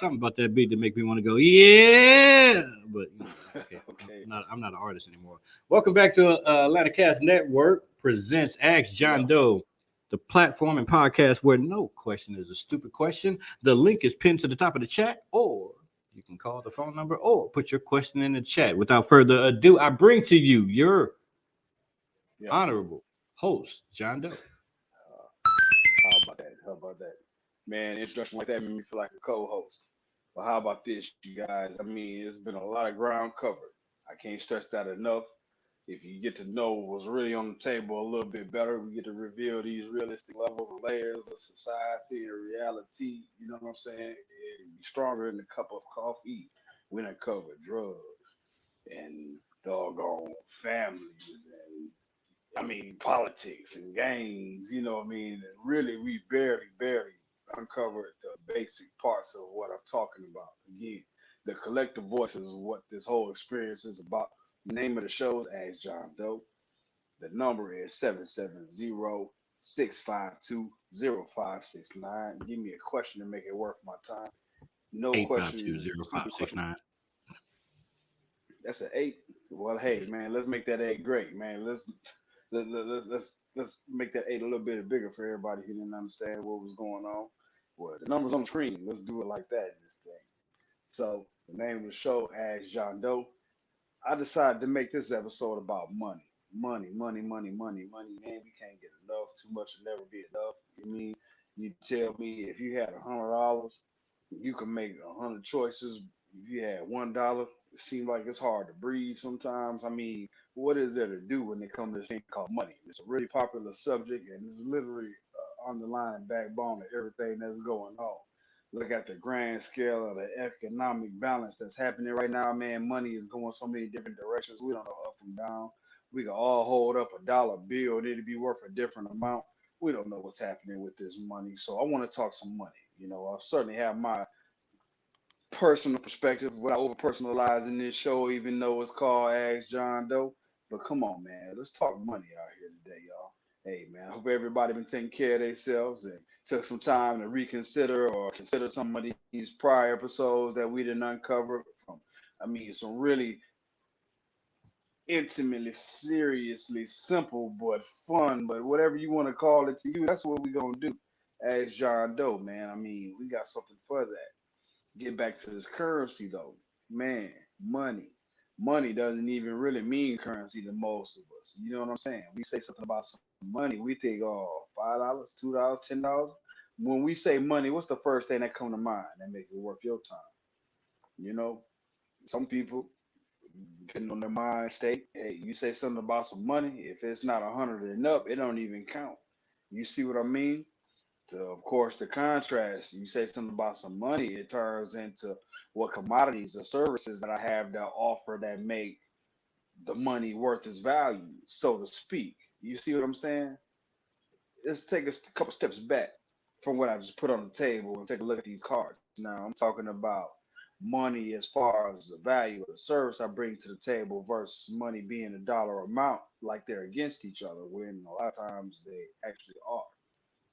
something about that beat that make me want to go, yeah. But okay, Okay. I'm not an artist anymore. Welcome back to Atlanta Cast Network presents Ask Jon Doe, the platform and podcast where no question is a stupid question. The link is pinned to the top of the chat, or you can call the phone number or put your question in the chat. Without further ado, I bring to you your honorable host, Jon Doe. How about that? How about that? Man, introduction like that made me feel like a co-host. But how about this, you guys? I mean, it's been a lot of ground covered. I can't stress that enough. If you get to know what's really on the table a little bit better, we get to reveal these realistic levels and layers of society and reality. You know what I'm saying? And be stronger in the cup of coffee. We done covered drugs and doggone families and politics and gangs, you know what I mean? And really, we barely uncovered the basic parts of what I'm talking about. Again, the collective voice is what this whole experience is about. The name of the show is Ask Jon Doe. The number is 770-652-0569. Give me a question to make it worth my time. No question is 8520569. That's an 8. Well, hey, man, let's make that 8 great, man. Let's make that 8 a little bit bigger for everybody who didn't understand what was going on. Well, the numbers on the screen. Let's do it like that in this thing. So the name of the show, Ask Jon Doe. I decided to make this episode about money. Money. Man, we can't get enough. Too much will never be enough. You mean you tell me if you had $100, you can make 100 choices. If you had $1, it seems like it's hard to breathe sometimes. I mean, what is there to do when it comes to this thing called money? It's a really popular subject, and it's literally underlying backbone of everything that's going on. Look at the grand scale of the economic balance that's happening right now, man. Money is going so many different directions. We don't know up and down. We can all hold up a dollar bill and it'll be worth a different amount. We don't know what's happening with this money. So I want to talk some money. You know, I certainly have my personal perspective without over personalizing this show, even though it's called Ask Jon Doe. But come on, man, let's talk money out here today, y'all. Hey, man, I hope everybody been taking care of themselves and took some time to reconsider or consider some of these prior episodes that we didn't uncover from. I mean, some really intimately, seriously simple but fun, but whatever you want to call it to you, that's what we're gonna do. Ask Jon Doe, man. I mean, we got something for that. Get back to this currency though, man. Money, money doesn't even really mean currency to most of us. You know what I'm saying? We say something about some money, we think, oh, $5, $2, $10. When we say money, what's the first thing that come to mind that make it worth your time? You know, some people, depending on their mind state, hey, you say something about some money, if it's not 100 and up, it don't even count. You see what I mean? So, of course, the contrast, you say something about some money, it turns into what commodities or services that I have to offer that make the money worth its value, so to speak. You see what I'm saying? Let's take a couple steps back from what I just put on the table and take a look at these cards. Now, I'm talking about money as far as the value of the service I bring to the table versus money being a dollar amount, like they're against each other, when a lot of times they actually are.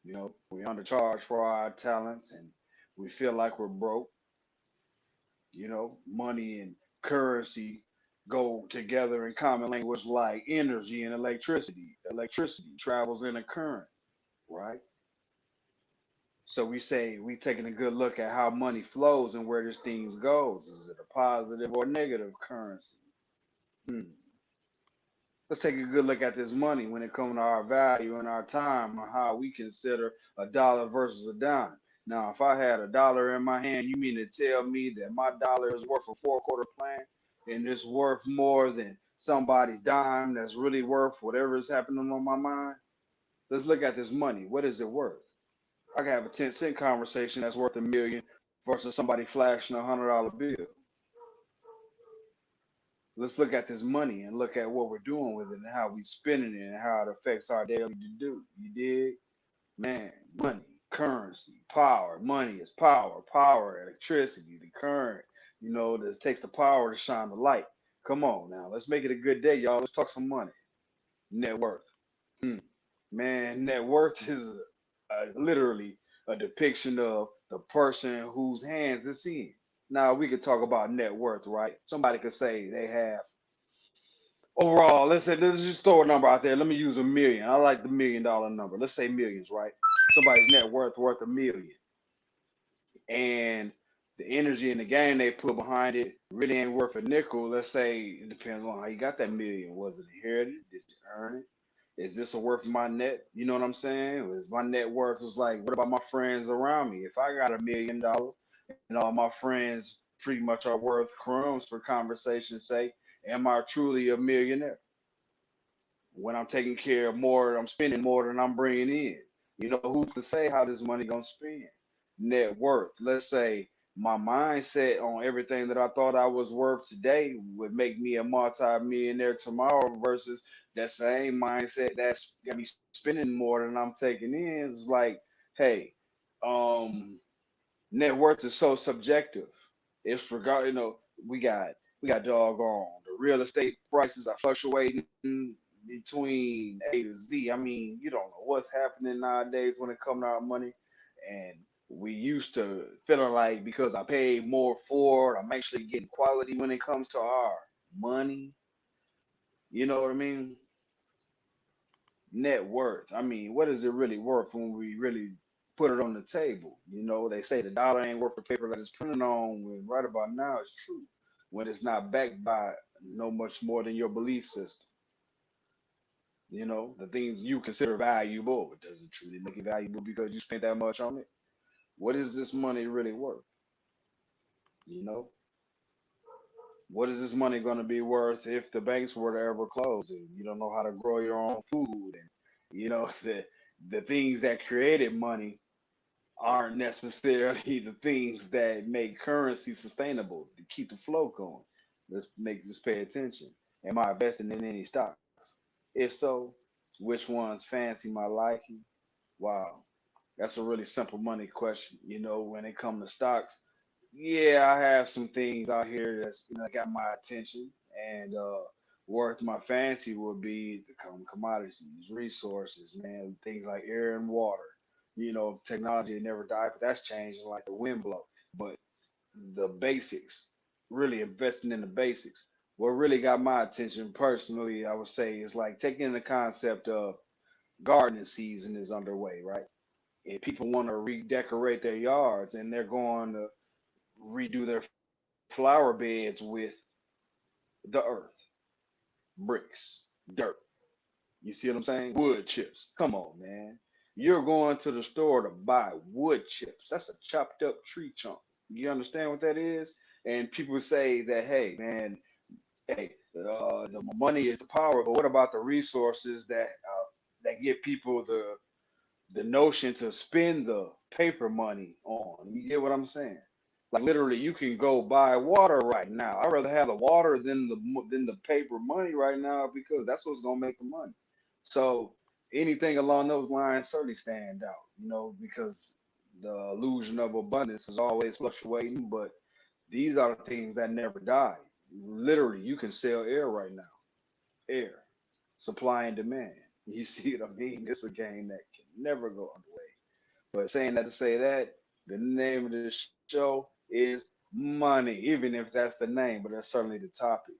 You know, we undercharge for our talents and we feel like we're broke. You know, money and currency go together in common language like energy and electricity. Electricity travels in a current, right? So we say we taking a good look at how money flows and where this thing goes. Is it a positive or negative currency? Hmm. Let's take a good look at this money when it comes to our value and our time and how we consider a dollar versus a dime. Now, if I had a dollar in my hand, you mean to tell me that my dollar is worth a four-quarter plan and it's worth more than somebody's dime that's really worth whatever is happening on my mind? Let's look at this money. What is it worth? I can have a 10-cent conversation that's worth $1 million versus somebody flashing $100 bill. Let's look at this money and look at what we're doing with it and how we spending it and how it affects our daily to do. You dig? Man, money, currency, power. Money is power, power, electricity, the current. You know, that takes the power to shine the light. Come on now, let's make it a good day, y'all. Let's talk some money. Net worth. Hmm. Man, net worth is literally a depiction of the person whose hands it's in. Now we could talk about net worth, right? Somebody could say they have overall. Let's just throw a number out there. Let me use a million. I like the $1 million number. Let's say millions, right? Somebody's net worth $1 million, and the energy and the game they put behind it really ain't worth a nickel. Let's say it depends on how you got that million. Was it inherited? Did you earn it? Is this a worth of my net? You know what I'm saying? Is my net worth is like, what about my friends around me? If I got $1 million and all my friends pretty much are worth crumbs for conversation's sake, am I truly a millionaire? When I'm taking care of more, I'm spending more than I'm bringing in. You know, who's to say how this money gonna spend? Net worth. Let's say my mindset on everything that I thought I was worth today would make me a multi-millionaire tomorrow versus that same mindset that's got me spending more than I'm taking in. It's like, hey, um, net worth is so subjective. It's forgot, we got doggone the real estate prices are fluctuating between A to Z. I mean, you don't know what's happening nowadays when it comes to our money. And we used to feeling like because I paid more for it, I'm actually getting quality when it comes to our money. You know what I mean? Net worth. I mean, what is it really worth when we really put it on the table? You know, they say the dollar ain't worth the paper that it's printed on. When right about now, it's true. When it's not backed by no much more than your belief system. You know, the things you consider valuable, but does it truly make it valuable because you spent that much on it? What is this money really worth? You know, what is this money going to be worth if the banks were to ever close and you don't know how to grow your own food? And you know, the things that created money aren't necessarily the things that make currency sustainable to keep the flow going. Let's pay attention. Am I investing in any stocks? If so, which ones fancy my liking? Wow, that's a really simple money question. You know, when it comes to stocks, yeah, I have some things out here that's got my attention, and worth my fancy would be the commodities, resources, man, things like air and water. You know, technology never died, but that's changing like the wind blow. But the basics, really investing in the basics. What really got my attention personally, I would say, is like taking the concept of gardening season is underway, right? And people want to redecorate their yards and they're going to redo their flower beds with the earth, bricks, dirt. You see what I'm saying? Wood chips. Come on, man. You're going to the store to buy wood chips. That's a chopped up tree chunk. You understand what that is? And people say that, hey, man, hey, the money is the power, but what about the resources that give people the notion to spend the paper money on? You get what I'm saying? Like literally, you can go buy water right now. I'd rather have the water than the paper money right now because that's what's gonna make the money. So anything along those lines certainly stand out, because the illusion of abundance is always fluctuating, but these are the things that never die. Literally, you can sell air right now. Air, supply and demand. You see what I mean? It's a game that can never go underway. But saying that to say that, the name of the show is Money, even if that's the name, but that's certainly the topic.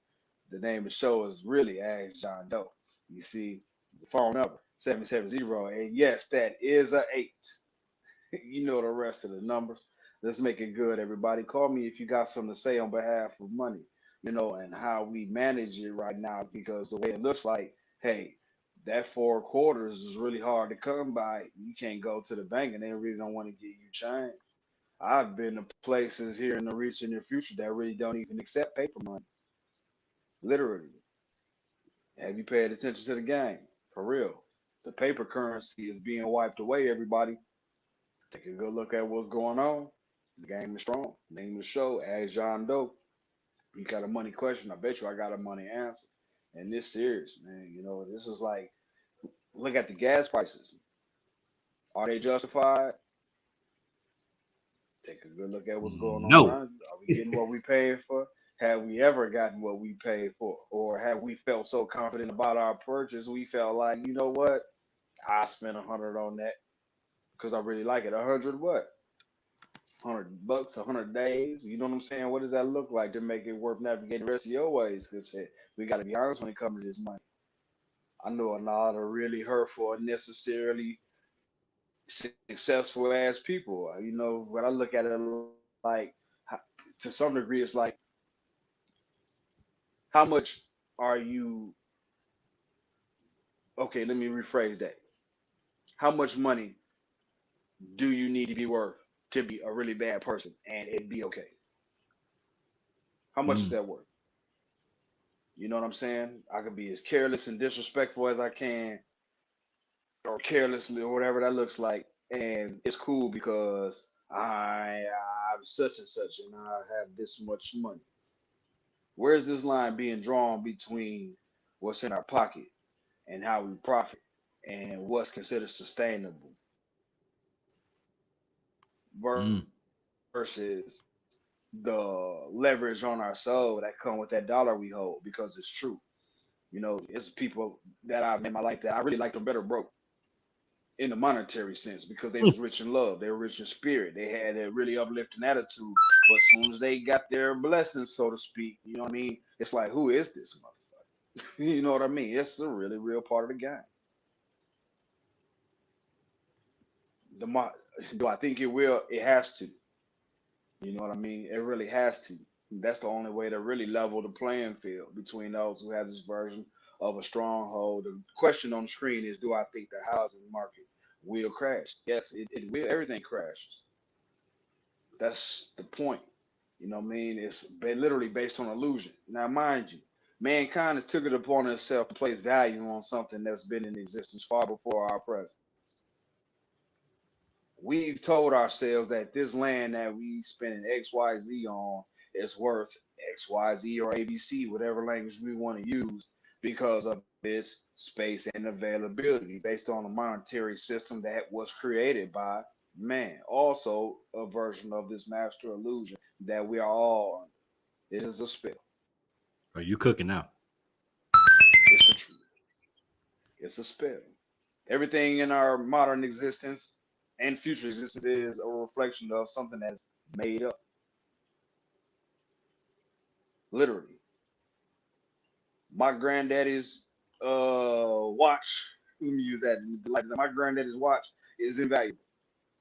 The name of the show is really Ask John Doe. You see, the phone number 770, and yes, that is a 8. You know the rest of the numbers. Let's make it good, everybody. Call me if you got something to say on behalf of money, and how we manage it right now, because the way it looks like, hey, that 4 quarters is really hard to come by. You can't go to the bank and they really don't want to give you change. I've been to places here in the recent near future that really don't even accept paper money. Literally. Have you paid attention to the game? For real. The paper currency is being wiped away, everybody. Take a good look at what's going on. The game is strong. Name of the show, Ask John Doe. You got a money question, I bet you I got a money answer. And this serious, man. This is like, look at the gas prices. Are they justified? Take a good look at what's going on No. around you. Are we getting what we paid for? Have we ever gotten what we paid for? Or have we felt so confident about our purchase, we felt like, you know what? I spent 100 on that because I really like it. 100 what? $100, 100 days. You know what I'm saying? What does that look like to make it worth navigating the rest of your ways? Because we got to be honest when it comes to this money. I know a lot of really hurtful, unnecessarily successful ass people. You know, when I look at it like, to some degree, it's like, how much are you? Okay, let me rephrase that. How much money do you need to be worth to be a really bad person and it be okay? How much is Mm. that worth? You know what I'm saying? I could be as careless and disrespectful as I can, or carelessly, or whatever that looks like, and it's cool because I'm such and such, and I have this much money. Where's this line being drawn between what's in our pocket and how we profit, and what's considered sustainable Mm. versus the leverage on our soul that come with that dollar we hold because it's true. You know, it's people that I've met in my life that I really liked them better broke in the monetary sense because they was rich in love, they were rich in spirit, they had a really uplifting attitude. But as soon as they got their blessings, so to speak, you know what I mean? It's like, who is this motherfucker? You know what I mean? It's a really real part of the game. The do I think it will? It has to. You know what I mean? It really has to. That's the only way to really level the playing field between those who have this version of a stronghold. The question on the screen is, do I think the housing market will crash? Yes, it will. Everything crashes. That's the point. You know what I mean? It's literally based on illusion. Now, mind you, mankind has took it upon itself to place value on something that's been in existence far before our presence. We've told ourselves that this land that we spending XYZ on is worth XYZ or ABC, whatever language we want to use, because of its space and availability based on a monetary system that was created by man. Also, a version of this master illusion that we are all under. It is a spell. Are you cooking now? It's the truth. It's a spell. Everything in our modern existence and future existence is a reflection of something that's made up, literally. My granddaddy's watch, let me use that like my granddaddy's watch is invaluable.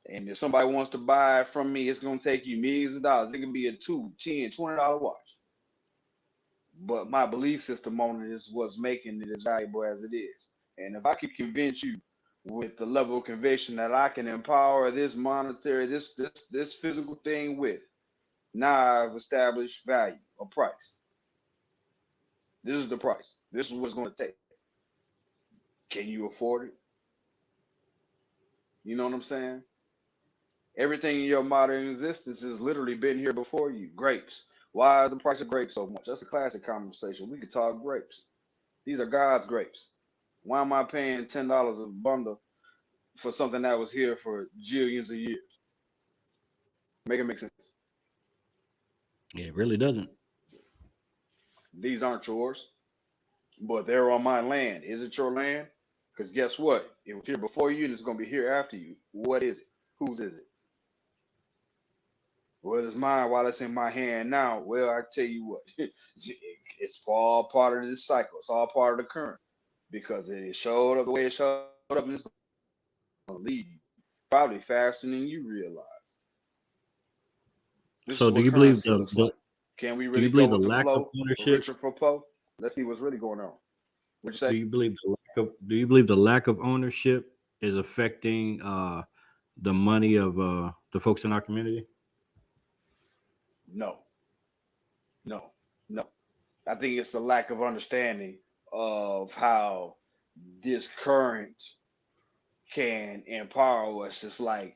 And if somebody wants to buy it from me, it's gonna take you millions of dollars. It can be a $2, $10, $20 watch. But my belief system on it is what's making it as valuable as it is. And if I can convince you with the level of conviction that I can empower this monetary, this physical thing with, now I've established value or price. This is the price. This is what it's going to take. Can you afford it? You know what I'm saying? Everything in your modern existence has literally been here before you. Grapes. Why is the price of grapes so much? That's a classic conversation. We could talk grapes. These are God's grapes. Why am I paying $10 a bundle for something that was here for jillions of years? Make it make sense. Yeah, it really doesn't. These aren't yours, but they're on my land. Is it your land? Because guess what? It was here before you and it's going to be here after you. What is it? Whose is it? Well, it's mine while it's in my hand now. Well, I tell you what, it's all part of this cycle. It's all part of the current because it showed up the way it showed up and it's going to leave you probably faster than you realize. This So, is do what you believe currency looks like. Can we do you really go believe the with the lack of flow, ownership? richer for Poe? Let's see what's really going on. What'd you say? Do you believe the lack of ownership is affecting the money of the folks in our community? No, no, no. I think it's a lack of understanding of how this current can empower us. It's like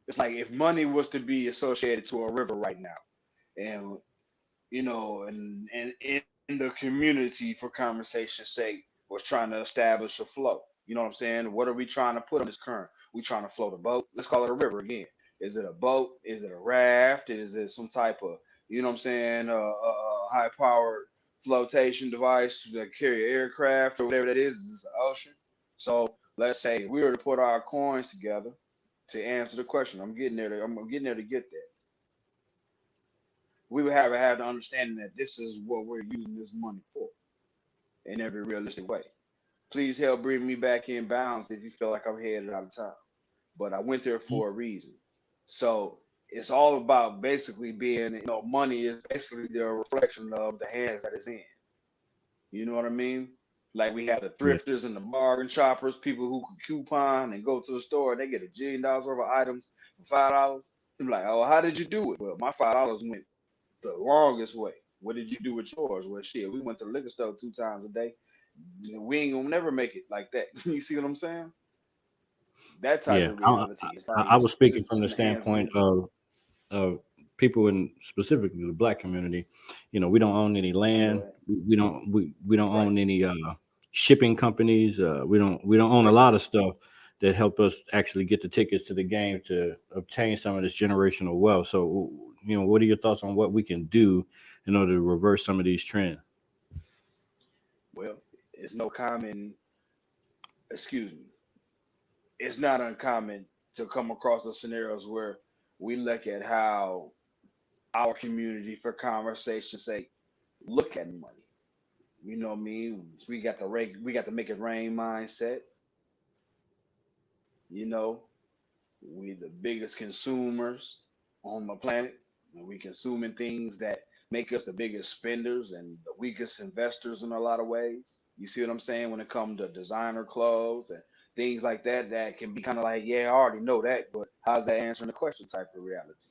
if money was to be associated to a river right now, and and in the community, for conversation's sake, was trying to establish a flow. You know what I'm saying? What are we trying to put on this current? We trying to float a boat. Let's call it a river again. Is it a boat? Is it a raft? Is it some type of what I'm saying? High powered flotation device that carry aircraft or whatever that is. Is this an ocean? So let's say we were to put our coins together to answer the question. I'm getting there. I'm getting there to get that. we would have had the understanding that this is what we're using this money for in every realistic way. Please help bring me back in balance if you feel like I'm headed out of town. But I went there for a reason. So it's all about basically being, money is basically the reflection of the hands that it's in. You know what I mean? Like we have the Yeah. thrifters and the bargain shoppers, people who can coupon and go to the store and they get $1 jillion worth of items for $5. I'm like, oh, how did you do it? Well, my $5 went the longest way. What did you do with yours? Well, shit, we went to the liquor store 2 times a day. We ain't gonna never make it like that. You see what I'm saying? That type Yeah. of reality. It's like I was it's speaking from in the the hands of standpoint people. of people in specifically the black community. We don't own any Go land. ahead. We don't Right. own any shipping companies. We don't own a Right. lot of stuff that help us actually get the tickets to the game to obtain some of this generational wealth. So, what are your thoughts on what we can do in order to reverse some of these trends? Well, it's no common. Excuse me. It's not uncommon to come across the scenarios where we look at how our community, for conversation's sake, look at money. You know what I mean? We got the make it rain mindset. You know, we the biggest consumers on the planet, and we consuming things that make us the biggest spenders and the weakest investors in a lot of ways. You see what I'm saying? When it comes to designer clothes and things like that, that can be kind of like, yeah, I already know that, but how's that answering the question type of reality?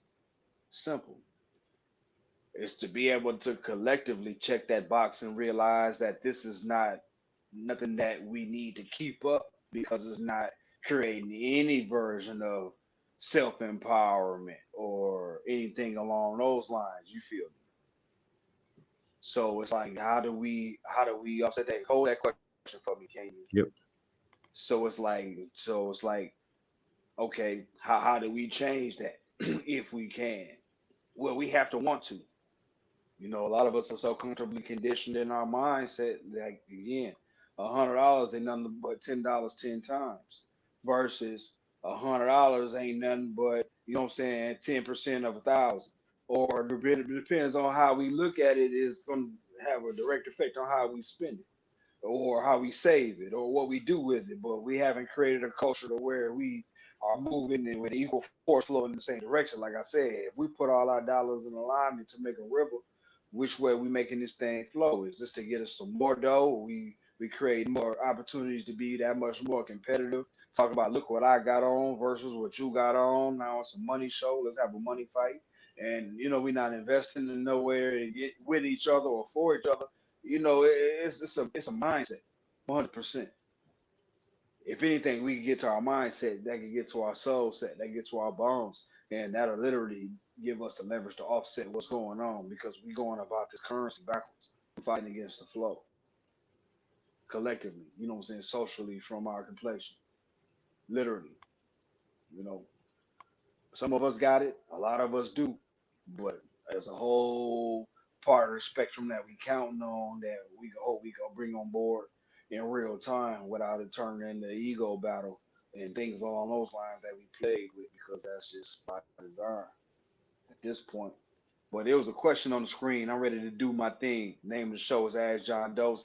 Simple. It's to be able to collectively check that box and realize that this is not nothing that we need to keep up because it's not creating any version of self empowerment or anything along those lines. You feel me? So it's like, how do we offset that? Hold that question for me, can you? Yep. So it's like, okay, how do we change that if we can? Well, we have to want to. A lot of us are so comfortably conditioned in our mindset. Like again, $100 ain't nothing but $10 10 times, versus $100 ain't nothing but what I'm saying 10% of 1,000. Or it depends on how we look at it. Is going to have a direct effect on how we spend it, or how we save it, or what we do with it. But we haven't created a culture to where we are moving in with equal force flowing in the same direction. Like I said, if we put all our dollars in alignment to make a river, which way we making this thing flow? Is this to get us some more dough? We create more opportunities to be that much more competitive. Talk about, look what I got on versus what you got on. Now it's a money show. Let's have a money fight. And we're not investing in nowhere to get with each other or for each other. It's a mindset, 100%. If anything, we can get to our mindset, that can get to our soul set, that can get to our bones, and that'll literally give us the leverage to offset what's going on, because we're going about this currency backwards. We're fighting against the flow collectively, what I'm saying, socially, from our complexion. Literally. You know, some of us got it, a lot of us do, but as a whole part of the spectrum that we counting on, that we hope we can bring on board in real time without it turning into ego battle and things along those lines that we played with, because that's just by design at this point. But there was a question on the screen. I'm ready to do my thing. Name of the show is Ask John Doe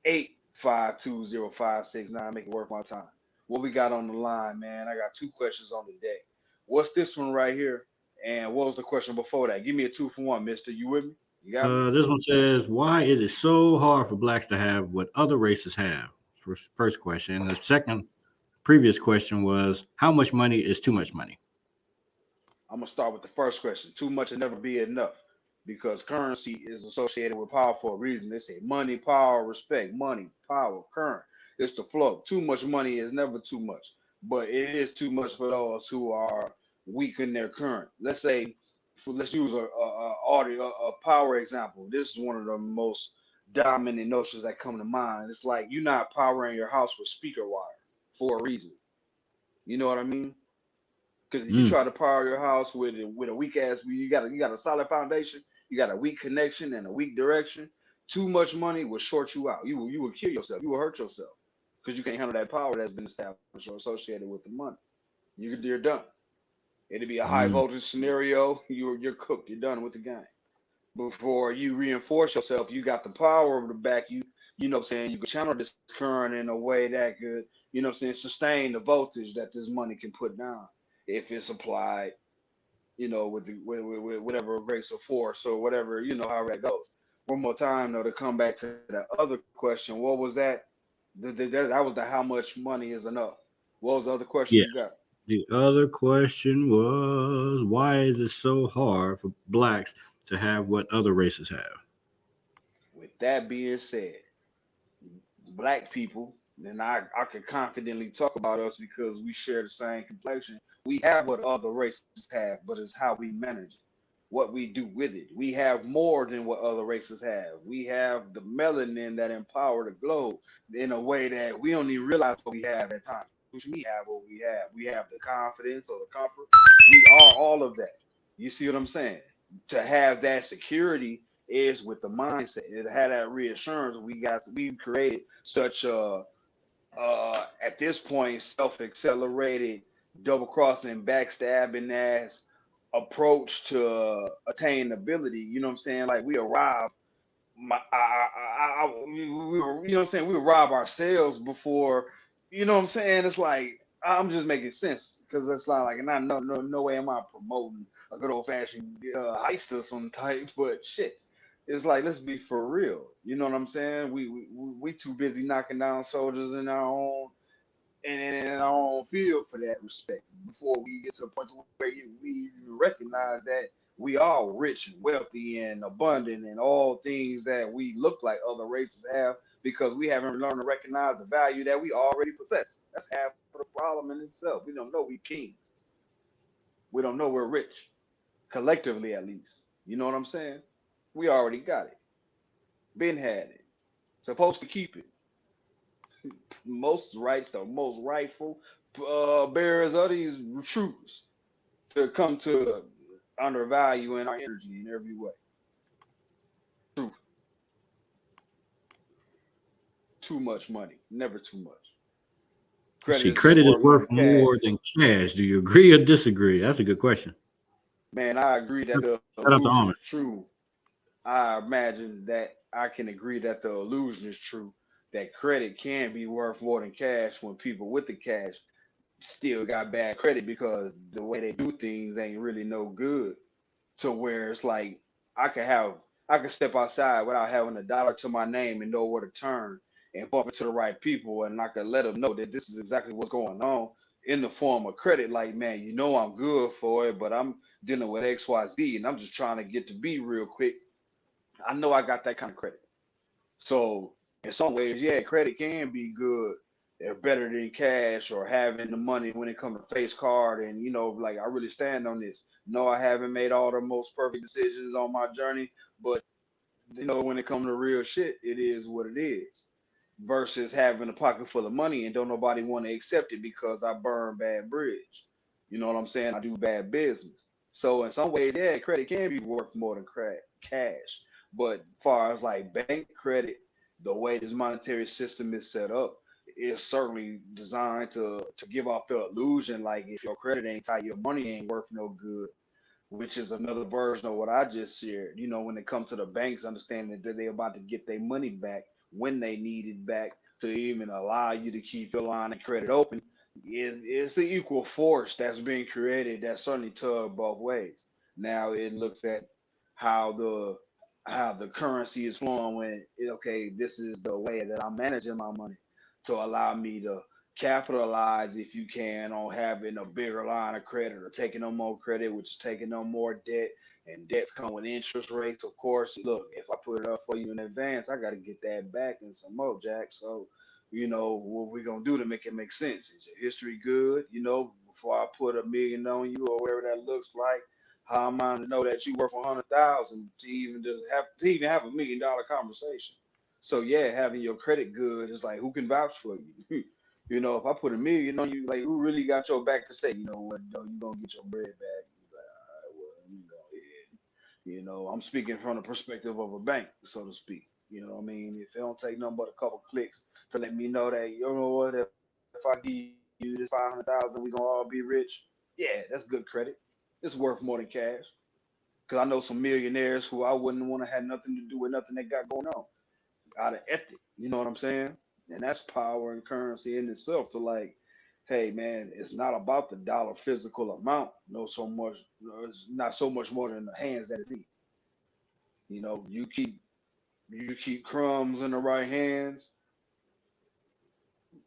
770-852-0569. Make it worth my time. What we got on the line, man? I got two questions on the deck. What's this one right here? And what was the question before that? Give me a 2 for 1, mister. You with me? You got me? This one says, "Why is it so hard for blacks to have what other races have?" First question. And the second previous question was, "How much money is too much money?" I'm gonna start with the first question. Too much will never be enough, because currency is associated with power for a reason. They say money, power, respect. Money, power, current. It's the flow. Too much money is never too much, but it is too much for those who are weak in their current. Let's say, let's use a power example. This is one of the most dominant notions that come to mind. It's like you're not powering your house with speaker wire for a reason. You know what I mean? Because if you Mm, try to power your house with a weak ass, you got a solid foundation, you got a weak connection and a weak direction. Too much money will short you out. You will kill yourself. You will hurt yourself because you can't handle that power that's been established or associated with the money. You're done. It'd be a high Mm. voltage scenario. You're cooked. You're done with the game. Before you reinforce yourself, you got the power of the back. You know what I'm saying, you can channel this current in a way that could, you know what I'm saying, sustain the voltage that this money can put down if it's applied, you know, with whatever race or force or whatever, you know, however that goes. One more time though, to come back to that other question, what was that? That was the how much money is enough. What was the other question Yeah. you got? The other question was, why is it so hard for blacks to have what other races have? With that being said, black people, and I can confidently talk about us because we share the same complexion. We have what other races have, but it's how we manage it, what we do with it. We have more than what other races have. We have the melanin that empower the globe in a way that we don't even realize what we have at times. Which we have what we have. We have the confidence or the comfort. We are all of that. You see what I'm saying? To have that security is with the mindset. It had that reassurance. We've created such a at this point self-accelerated, double crossing, backstabbing ass approach to attainability. You know what I'm saying? Like we arrive. We were, you know what I'm saying? We would rob ourselves before. You know what I'm saying? It's like I'm just making sense because it's like, and I no way am I promoting a good old fashioned heist or some type, but shit, it's like let's be for real. You know what I'm saying? We too busy knocking down soldiers in our own and in our own field for that respect before we get to the point where we recognize that we are rich and wealthy and abundant and all things that we look like other races have because we haven't learned to recognize the value that we already possess. That's half of the problem in itself. We don't know we kings. We don't know we're rich, collectively at least. You know what I'm saying? We already got it. Been had it. Supposed to keep it. Most rights, the most rightful bearers of these truths to come to undervaluing our energy in every way. Truth. Too much money. Never too much. Let's Credit see, is still credit is worth more worth than more cash. than cash. Do you agree or disagree? That's a good question. Man, I agree that the Shout out to illusion Ahmed. is true. I imagine that I can agree that the illusion is true. That credit can be worth more than cash when people with the cash still got bad credit because the way they do things ain't really no good. To where it's like I could step outside without having a dollar to my name and know where to turn and bump into the right people and I could let them know that this is exactly what's going on in the form of credit. Like, man, you know I'm good for it, but I'm dealing with XYZ and I'm just trying to get to B real quick. I know I got that kind of credit. So in some ways, yeah, credit can be good. They're better than cash or having the money when it comes to face card. And you know, like I really stand on this. No, I haven't made all the most perfect decisions on my journey, but you know, when it comes to real shit, it is what it is. Versus having a pocket full of money and don't nobody want to accept it because I burn bad bridge. You know what I'm saying? I do bad business. So in some ways, yeah, credit can be worth more than cash. But as far as like bank credit, the way this monetary system is set up is certainly designed to give off the illusion like if your credit ain't tight, your money ain't worth no good, which is another version of what I just shared. You know, when it comes to the banks, understanding that they're about to get their money back when they need it back to even allow you to keep your line of credit open is it's an equal force that's being created that certainly tug both ways. Now it looks at how the currency is flowing when okay, this is the way that I'm managing my money to allow me to capitalize if you can on having a bigger line of credit or taking on more credit, which is taking on more debt. And debts come with interest rates, of course. Look, if I put it up for you in advance, I got to get that back and some more, Jack. So, you know, what we going to do to make it make sense? Is your history good? You know, before I put 1 million on you or whatever that looks like, how am I to know that you worth 100,000 to even have $1 million conversation? So yeah, having your credit good is like who can vouch for you? You know, if I put 1 million on you, like who really got your back to say, you know what, though, you gonna get your bread back. You like, all right, well, let me go ahead. You know, I'm speaking from the perspective of a bank, so to speak. You know what I mean? If it don't take nothing but a couple clicks to let me know that, you know what, if I give you this 500,000, we gonna all be rich. Yeah, that's good credit. It's worth more than cash. Because I know some millionaires who I wouldn't want to have nothing to do with nothing they got going on out of ethic. You know what I'm saying? And that's power and currency in itself to like, hey man, it's not about the dollar physical amount. No, so much. It's not so much more than the hands that it's in. You know, you keep crumbs in the right hands.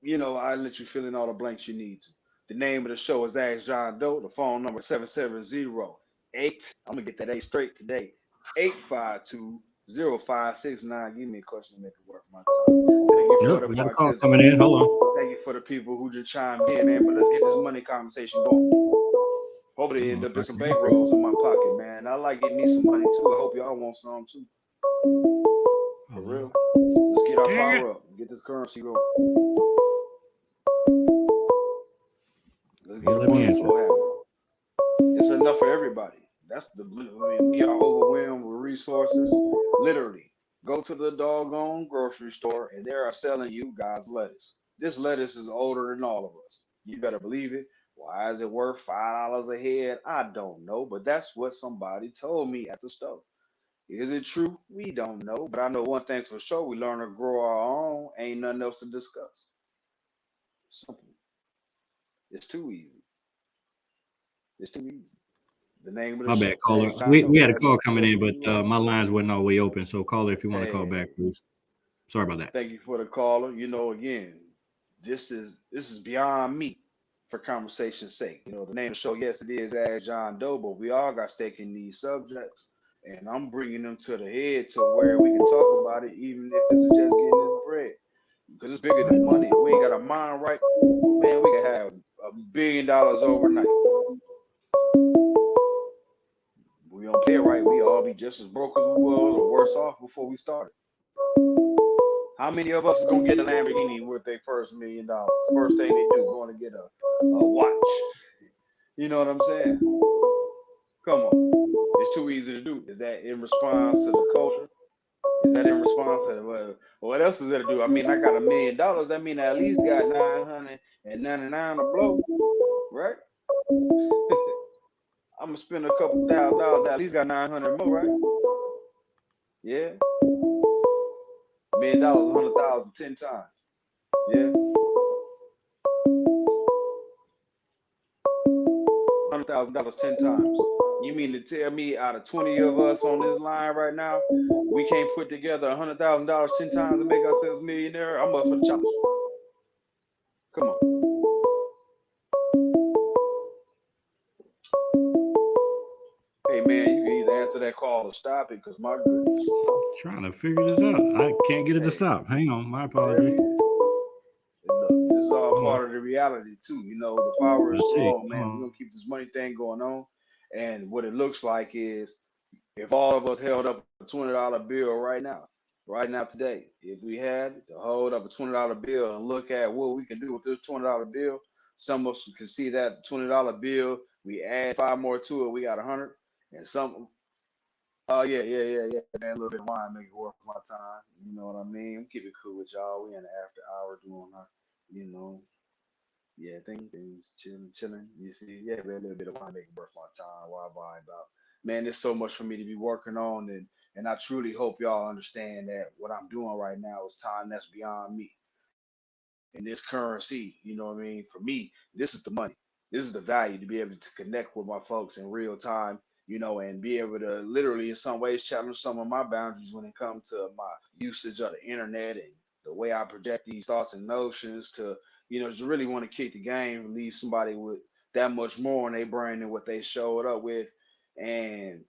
You know, I let you fill in all the blanks you need to. The name of the show is Ask John Doe. The phone number 770-8. I'm gonna get that A straight today. 852-0569. Give me a question to make it worth my time. Thank you for Yep, the we got a call participants. coming in. Hold on. Thank you for the people who just chimed in, man. But let's get this money conversation going. Hopefully, end up with some bankrolls in my pocket, man. I like getting me some money too. I hope y'all want some too. For real. Let's get our power up. Get this currency going. Let's get a money flow happening. It's enough for everybody. That's the. I mean, we are overwhelmed with resources. Literally, go to the doggone grocery store and they are selling you guys lettuce. This lettuce is older than all of us. You better believe it. Why is it worth $5 a head? I don't know, but that's what somebody told me at the store. Is it true? We don't know, but I know one thing's for sure: we learn to grow our own. Ain't nothing else to discuss. Simple. It's too easy. It's too easy. The name of the My show. bad, caller. We had a call coming in, but my lines weren't all the way open. So, caller, if you want to call back, please. Sorry about that. Thank you for the caller. You know, again, this is beyond me for conversation's sake. You know, the name of the show, yes, it is Ask John Doe, but we all got stake in these subjects, and I'm bringing them to the head to where we can talk about it, even if it's just getting this bread, because it's bigger than money. If we ain't got a mind right, man, we can have $1 billion overnight. We don't play it right, we all be just as broke as we was or worse off before we started. How many of us is gonna get a Lamborghini with their first $1 million? First thing they do, going to get a watch. You know what I'm saying? Come on, it's too easy to do. Is that in response to the culture? Is that in response to what else is there to do? I mean, I got $1 million. That mean I at least got 999 to blow, right? I'm gonna spend a couple $1,000. I at least got 900 more, right? Yeah, $1 million, 100,000, 10 times. Yeah, $100,000 10 times. You mean to tell me out of 20 of us on this line right now, we can't put together $100,000 10 times and make ourselves millionaire? I'm up for the challenge. Come on. Hey man, you can either answer that call or stop it, because my goodness. Trying to figure this out. I can't get it to stop. Hang on. My apologies. Look, this is all part of the reality too. You know, the power is small, man. We're gonna keep this money thing going on. And what it looks like is, if all of us held up a $20 bill right now today, if we had to hold up a $20 bill and look at what we can do with this $20 bill, some of us can see that $20 bill. We add five more to it, we got 100. And some, oh yeah, man, a little bit of wine make it worth my time. You know what I mean? Keep it cool with y'all. We in the after hour doing our, you know, yeah, things chilling. You see, yeah, man, a little bit of wine make it worth my time. Why vibe about? Man, there's so much for me to be working on, and I truly hope y'all understand that what I'm doing right now is time that's beyond me. And this currency, you know what I mean? For me, this is the money. This is the value to be able to connect with my folks in real time, you know, and be able to literally, in some ways, challenge some of my boundaries when it comes to my usage of the internet and the way I project these thoughts and notions to, you know, just really want to kick the game and leave somebody with that much more in their brain than what they showed up with. And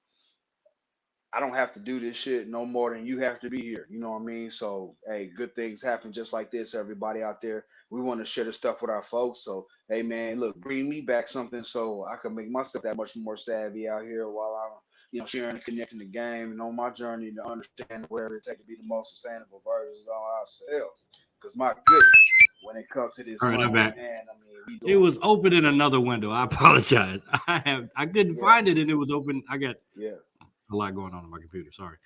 I don't have to do this shit no more than you have to be here. You know what I mean? So, hey, good things happen just like this. Everybody out there, we want to share the stuff with our folks. So, hey, man, look, bring me back something so I can make myself that much more savvy out here while I'm, you know, sharing and connecting the game and on my journey to understand where it takes to be the most sustainable versions of ourselves. Because my goodness, when it comes to this All right, money, I'm back. man, I mean, we It doing was open in another window. I apologize. I couldn't find it, and it was open. I got a lot going on my computer. Sorry.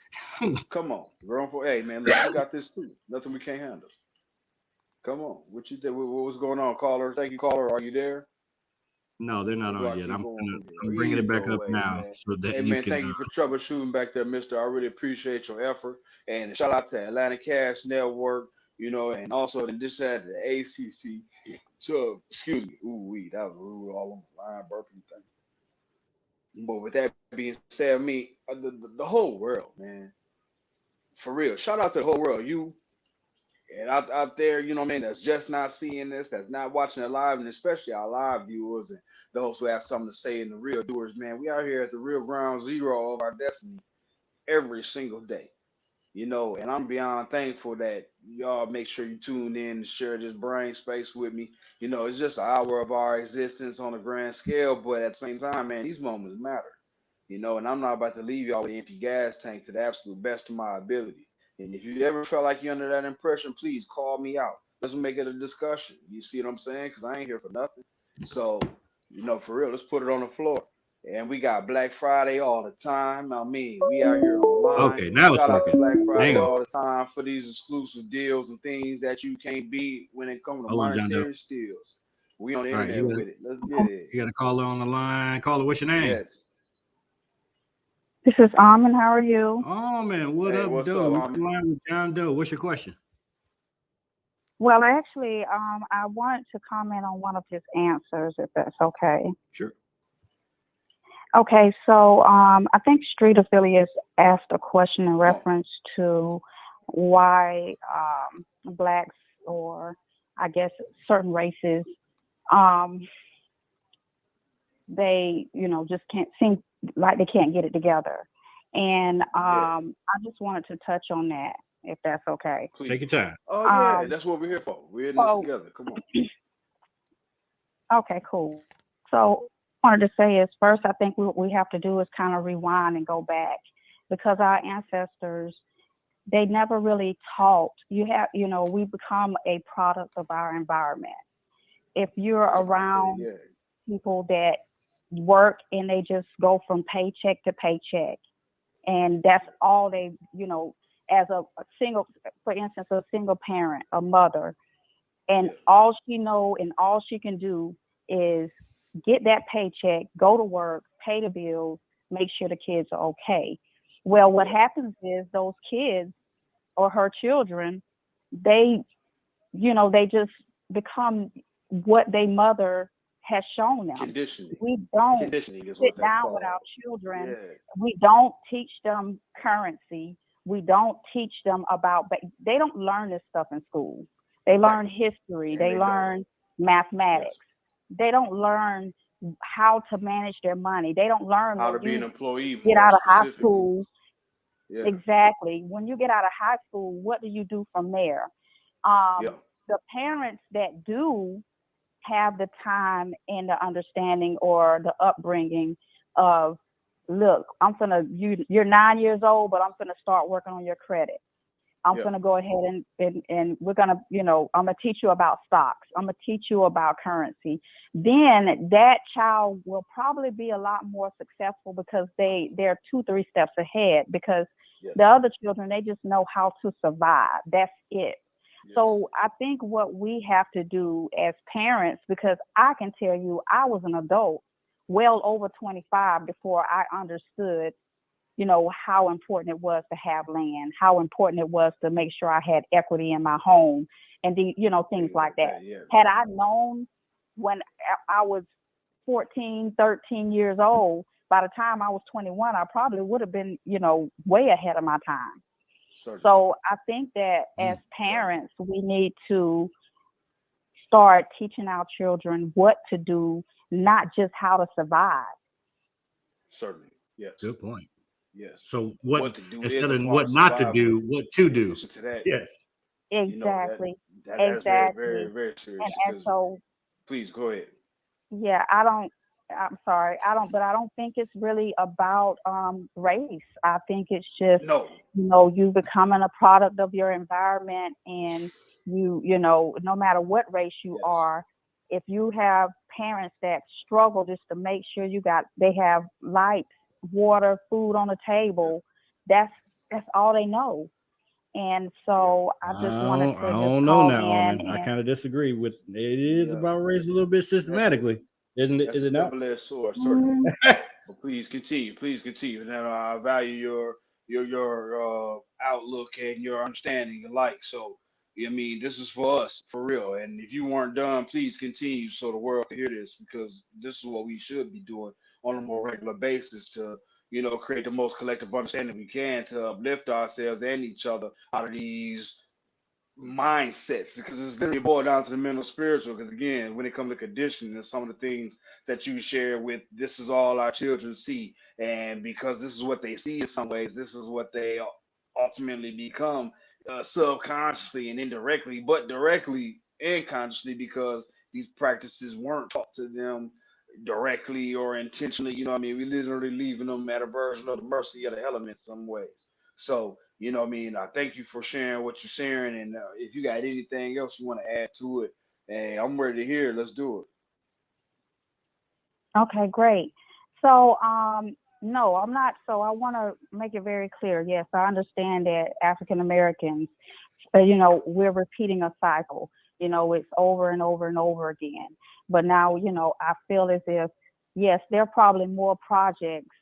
Come on, grown for. Hey, man, look, you got this too. Nothing we can't handle. Come on, what you think? What was going on, caller? Thank you, caller. Are you there? No, they're not Or do I on yet. keep I'm going from I'm there? bringing it back Either up way, now man. so that Hey you man, can. thank you for troubleshooting back there, Mister. I really appreciate your effort. And shout out to Atlanta Cash Network, and also in this side the ACC. So excuse me, ooh, that was rude all on the line, burping thing. But with that being said, I mean the whole world, man, for real. Shout out to the whole world, you and out there, what I mean, that's just not seeing this, that's not watching it live, and especially our live viewers and those who have something to say and the real doers, man. We out here at the real ground zero of our destiny every single day. And I'm beyond thankful that y'all make sure you tune in and share this brain space with me. It's just an hour of our existence on a grand scale, but at the same time, man, these moments matter. And I'm not about to leave y'all with an empty gas tank to the absolute best of my ability. And if you ever felt like you're under that impression, please call me out. Let's make it a discussion. You see what I'm saying? Because I ain't here for nothing. So, for real, let's put it on the floor. And we got Black Friday all the time. I mean, we out here online. Okay, now it's Shout out to working. Black Friday Hang on. all the time for these exclusive deals and things that you can't beat when it comes to Hold on, John Doe. monetary steals. We on the All right, internet with it. Let's get it. you got a caller on the line. Caller, what's your name? Yes. This is Almond. How are you? Oh man, what Hey, up, what's Doe? up, What's the line with John Doe? What's your question? Well, actually, I wanted to comment on one of his answers, if that's okay. Sure. Okay, so I think Street Affiliates asked a question in reference to why blacks, or I guess certain races, they, just can't seem like they can't get it together. And I just wanted to touch on that, if that's okay. Please. Take your time. Oh yeah, that's what we're here for. We're in this together. Come on. Okay, cool. So I wanted to say is first, I think what we have to do is kind of rewind and go back, because our ancestors, they never really taught. We become a product of our environment. If you're around people that work and they just go from paycheck to paycheck, and that's all they, as a single, for instance, a single parent, a mother, and all she know and all she can do is get that paycheck, go to work, pay the bills, make sure the kids are okay. Well, what happens is those kids or her children, they just become what their mother has shown them. Conditioning. We don't Conditioning is sit what that's down called. with our children. Yeah. We don't teach them currency. We don't teach them about, they don't learn this stuff in school. They learn history. They learn mathematics. They don't learn how to manage their money. They don't learn how to be an employee. Get out of high school. Yeah. Exactly. When you get out of high school, what do you do from there? The parents that do have the time and the understanding or the upbringing of, look, you're 9 years old, but I'm gonna start working on your credit. I'm gonna go ahead and we're gonna, I'm gonna teach you about stocks. I'm gonna teach you about currency. Then that child will probably be a lot more successful because they're 2-3 steps ahead, because the other children, they just know how to survive. That's it. So I think what we have to do as parents, because I can tell you, I was an adult well over 25 before I understood, how important it was to have land, how important it was to make sure I had equity in my home, and things like that. Had I known when I was 14, 13 years old, by the time I was 21, I probably would have been, way ahead of my time. So I think that as parents, we need to start teaching our children what to do, not just how to survive. Certainly. Yes. Good point. Yes. So what to do instead of what not to do, what to do. To that. Yes. Exactly. That's very, very, very serious. And so, please go ahead. Yeah, I'm sorry. But I don't think it's really about race. I think it's just, you becoming a product of your environment, and no matter what race you are, if you have parents that struggle just to make sure they have lights, water, food on the table, that's all they know. And so I just wanted to I don't know now, Almond. I kind of disagree with it. Is about race a little bit systematically. Isn't it? That's Is a it not? double-edged sword, certainly. But please continue. Please continue. And I value your outlook and your understanding alike. So, I mean, this is for us, for real. And if you weren't done, please continue so the world can hear this, because this is what we should be doing on a more regular basis to, create the most collective understanding we can to uplift ourselves and each other out of these mindsets, because it's literally boiled down to the mental spiritual. Because again, when it comes to conditioning and some of the things that you share with, this is all our children see, and because this is what they see in some ways, this is what they ultimately become, subconsciously and indirectly, but directly and consciously, because these practices weren't taught to them directly or intentionally. You know what I mean? We literally leaving them at a version of the mercy of the elements some ways. So, you know what I mean? I thank you for sharing what you're sharing. And if you got anything else you want to add to it, hey, I'm ready to hear it. Let's do it. Okay, great. So, no, I'm not. So I want to make it very clear. Yes, I understand that African Americans, we're repeating a cycle. It's over and over and over again. But now, I feel as if, yes, there are probably more projects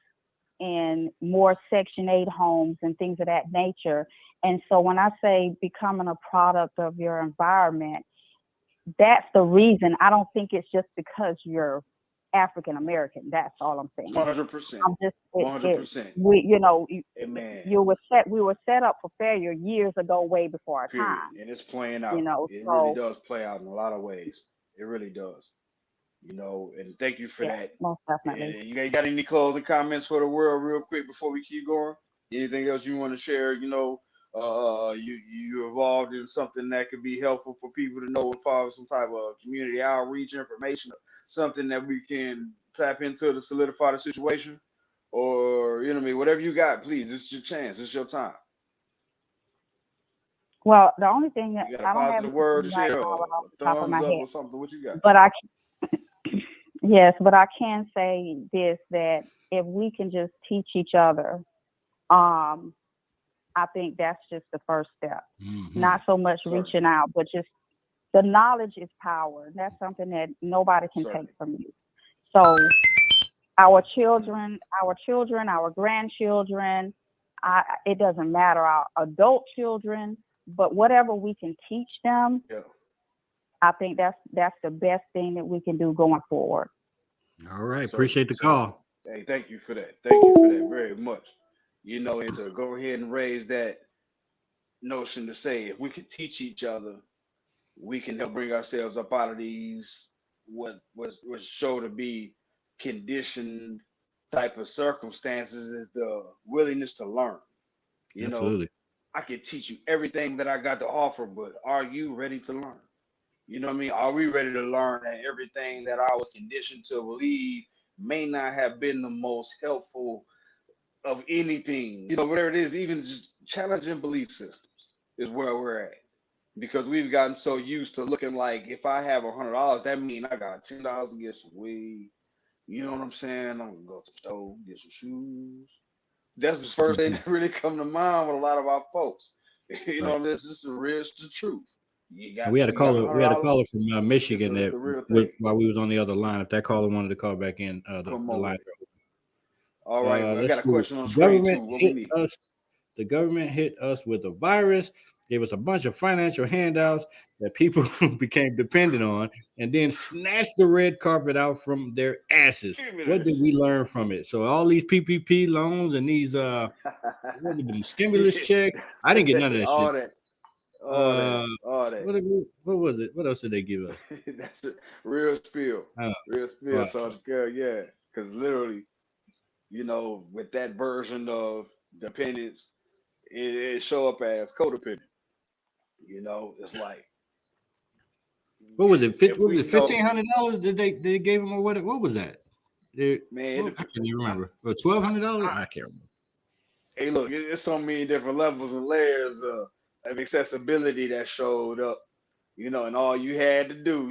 and more Section 8 homes and things of that nature. And so when I say becoming a product of your environment, that's the reason. I don't think it's just because you're African American. That's all I'm saying. 100%. I'm just 100%. We were set up for failure years ago, way before our Period. time. And it's playing out. It So, really does play out in a lot of ways. It really does. And thank you for that. Most definitely. You got any closing comments for the world real quick before we keep going? Anything else you want to share? You involved in something that could be helpful for people to know, follow some type of community outreach information, something that we can tap into to solidify the situation, or whatever you got, please. It's your chance. It's your time. Well, the only thing that you got a I don't positive have word to right share, now or off the a top of my thumbs up head, or something. What you got? but I can say this, that if we can just teach each other, I think that's just the first step. Mm-hmm. Not so much reaching out, but just the knowledge is power. And that's something that nobody can take from you. So our children, our grandchildren, it doesn't matter, our adult children, but whatever we can teach them, I think that's the best thing that we can do going forward. All right. Appreciate the call. Hey, thank you for that. Thank you for that very much. And to go ahead and raise that notion to say, if we could teach each other, we can help bring ourselves up out of these what was shown to be conditioned type of circumstances, is the willingness to learn. Absolutely. I can teach you everything that I got to offer, but are you ready to learn? You know what I mean? Are we ready to learn that everything that I was conditioned to believe may not have been the most helpful of anything? Whatever it is, even just challenging belief systems is where we're at. Because we've gotten so used to looking like, if I have $100, that means I got $10 to get some weed. You know what I'm saying? I'm gonna go to the store, get some shoes. That's the first thing that really come to mind with a lot of our folks. This is the truth. We had a caller from Michigan while we was on the other line. If that caller wanted to call back in, the line. All right, I got a question on the screen too. What we need? The government hit us with a virus, gave us a bunch of financial handouts that people became dependent on, and then snatched the red carpet out from their asses. What did we learn from it? So all these PPP loans and these stimulus checks, I didn't get none of that shit. All that. What was it? What else did they give us? That's a real spill. Real spill. Right. So yeah, because literally, with that version of dependence, it show up as codependent. It's like, what was it? Was it $1,500? Did they gave them, or what? What was that? I can't even remember. Or $1,200? I can't remember. Hey, look, it's so many different levels and layers of accessibility that showed up. And all you had to do,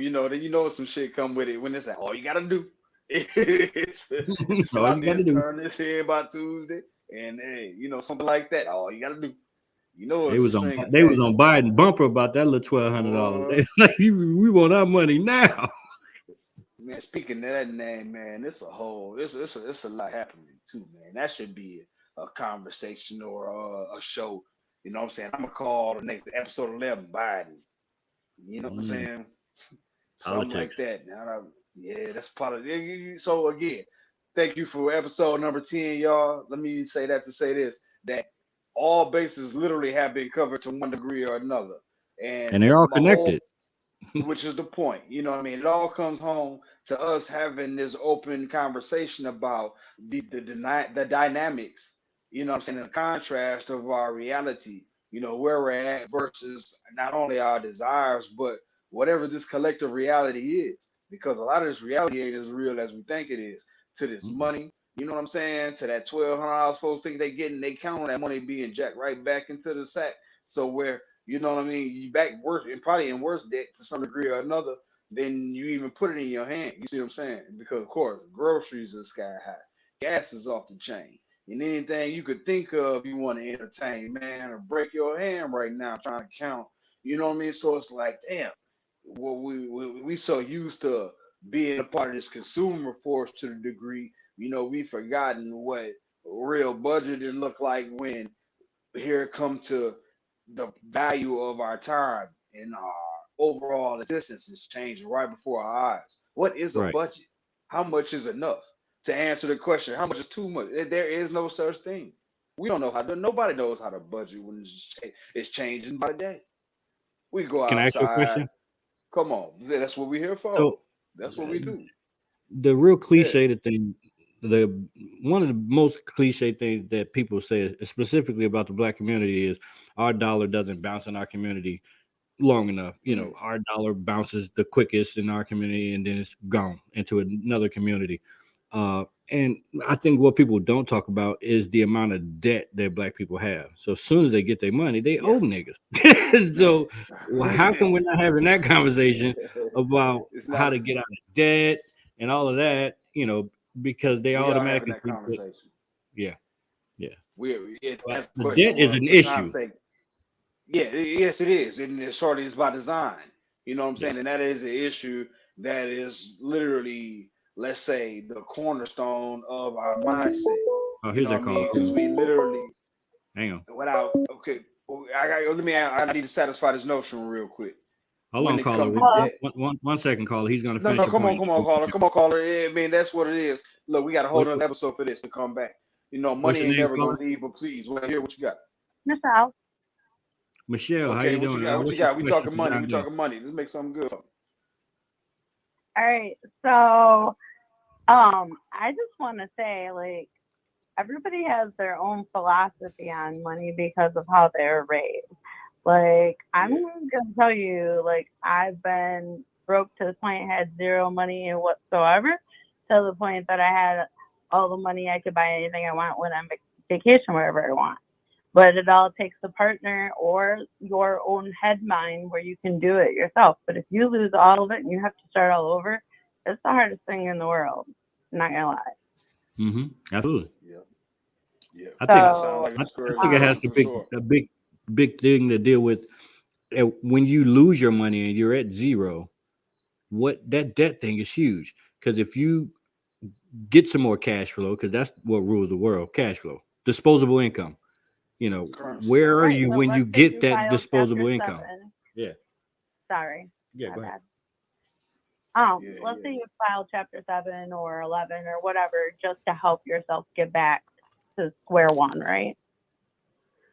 some shit come with it when it's like, all you gotta do turn this in by Tuesday, and hey, something like that. All you gotta do. They was on Biden bumper about that little $1,200. We want our money now. Man, speaking of that name, man, it's a lot happening too, man. That should be a conversation or a show. You know what I'm saying? I'm gonna call the next episode 11 Biden. You know what I'm saying? Something like Politics. that. Yeah, that's part of it. So again, thank you for episode number 10, y'all. Let me say that to say this: that all bases literally have been covered to one degree or another, And and they're all my whole, connected. which is the point. You know what I mean? It all comes home to us having this open conversation about the dynamics. You know what I'm saying? The contrast of our reality. You know where we're at versus not only our desires, but whatever this collective reality is. Because a lot of this reality ain't as real as we think it is. To this money, you know what I'm saying? To that $1,200 folks think they getting, they count on that money being jacked right back into the sack. So where, you know what I mean, you back worse and probably in worse debt to some degree or another than you even put it in your hand. You see what I'm saying? Because of course, groceries are sky high, gas is off the chain, and anything you could think of you want to entertain, man, or break your hand right now trying to count. You know what I mean? So it's like, damn, well, we so used to being a part of this consumer force to the degree, you know, we forgotten what real budgeting look like when here it come to the value of our time and our overall existence is changing right before our eyes. What is a Right. budget? How much is enough? To answer the question, how much is too much? There is no such thing. We don't know how to, nobody knows how to budget when it's changing by the day. We go Can I ask you a outside. question? Come on. That's what we're here for. So That's what we do. the real Yeah. cliche thing, the one of the most cliche things that people say specifically about the black community is our dollar doesn't bounce in our community long enough. You know, our dollar bounces the quickest in our community and then it's gone into another community. And I think what people don't talk about is the amount of debt that black people have. So as soon as they get their money, they owe Yes. niggas. So how come Man. we're not having that conversation about It's how not. to get out of debt and all of that? You know, because they We are having automatically that think that, conversation. yeah, yeah. That's But the the question. debt is Well, an it's not to issue. say, yeah, yes, it is, and it shortly is by design. You know what I'm saying? Yes. And that is an issue that is literally, let's say, the cornerstone of our mindset. Oh, You here's know what that I caller. mean? Because we literally, Hang on. without, okay, well, I need to satisfy this notion real quick. Hold When on, it caller. comes to Hello. debt, One second, caller. He's gonna no, finish no, the come on, point. caller. Yeah, I mean, that's what it is. Look, we got a whole What, other episode for this to come back. You know, what's money your ain't name, never caller? gonna leave, but please, well, hear what you got. Michelle. Michelle, how Okay, you what you doing? got? What you What's your got? We question talking for money. John We Doe? talking money. Let's make something good. All right. So, I just want to say, like, everybody has their own philosophy on money because of how they're raised. Like, I'm gonna tell you, like, I've been broke to the point I had zero money in whatsoever, to the point that I had all the money I could buy anything I want when I'm vacation wherever I want. But it all takes a partner or your own head mind where you can do it yourself. But if you lose all of it and you have to start all over, it's the hardest thing in the world. I'm not gonna lie. Absolutely. Yeah. I think That So, sounds like a discouraging it has question to for be sure. a big thing to deal with. When you lose your money and you're at zero, what that debt thing is huge. Because if you get some more cash flow, because that's what rules the world, cash flow, disposable income. You know, Currency. where are right. you So when let's you say get you that file disposable Chapter income? 7. Yeah. Sorry, Yeah. my Go ahead. bad. Yeah, Let's yeah. say you file Chapter 7 or 11 or whatever, just to help yourself get back to square one, right?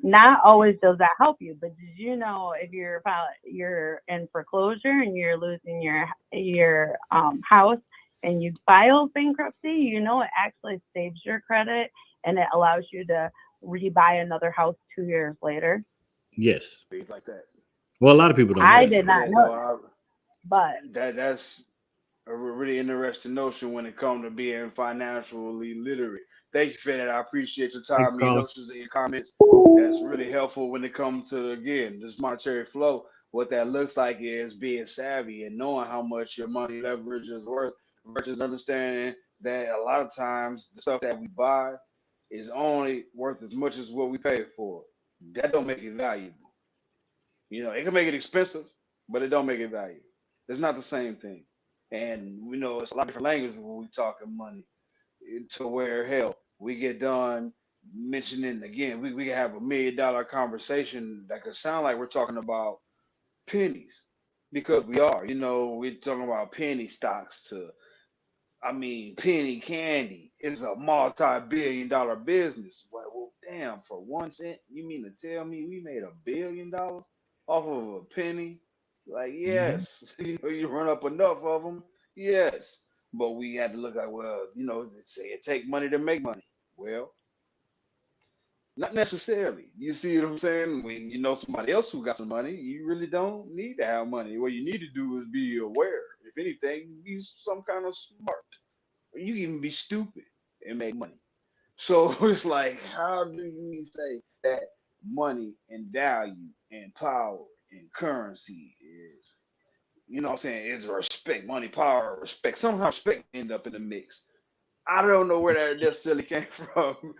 Not always does that help you, but did you know if you're in foreclosure and you're losing your house and you file bankruptcy, you know it actually saves your credit and it allows you to rebuy another house 2 years later. Yes. Things like that. Well, a lot of people don't know I that. did Thank you for not that, know though. that, but That's a really interesting notion when it comes to being financially literate. Thank you for that. I appreciate your Thanks, time, your caller. notions, and your comments. That's really helpful when it comes to, again, this monetary flow. What that looks like is being savvy and knowing how much your money leverage is worth versus understanding that a lot of times the stuff that we buy is only worth as much as what we pay for. That don't make it valuable. You know, it can make it expensive, but it don't make it valuable. It's not the same thing. And we know it's a lot of different languages when we talking money. To where hell we get done mentioning again, we can have $1 million conversation that could sound like we're talking about pennies because we are. We're talking about penny stocks to penny candy is a multi-billion-dollar business. Well, damn, for 1 cent, you mean to tell me we made $1 billion off of a penny? Like, yes, you run up enough of them, yes. But we had to look like, well, they say it take money to make money. Well, not necessarily. You see what I'm saying? When you know somebody else who got some money, you really don't need to have money. What you need to do is be aware. If anything, be some kind of smart. You can even be stupid and make money. So it's like, how do you say that money and value and power and currency is, what I'm saying, is respect, money, power, respect. Somehow respect end up in the mix. I don't know where that necessarily came from,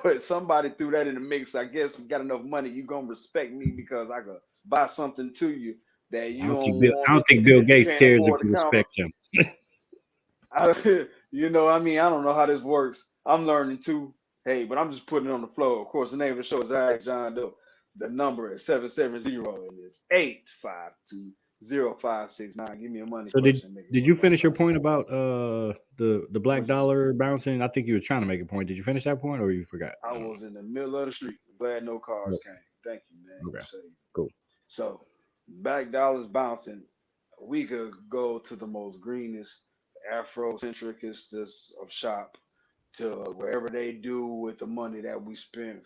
but somebody threw that in the mix. I guess you got enough money, you gonna respect me because I could buy something to you that you don't want. I don't think Bill That you Gates can't cares if afford you to count. respect him. I don't know how this works. I'm learning too. Hey, but I'm just putting it on the floor. Of course, the name of the show is Ask Jon Doe. The number is 770 and it's 852-0569. Give me a money So question. did you finish your point about the black dollar bouncing? I think you were trying to make a point. Did you finish that point or you forgot? I was in the middle of the street. Glad no cars came. Thank you, man. Okay. Cool. So black dollars bouncing. We could go to the most greenest, Afrocentricest of shop to wherever they do with the money that we spent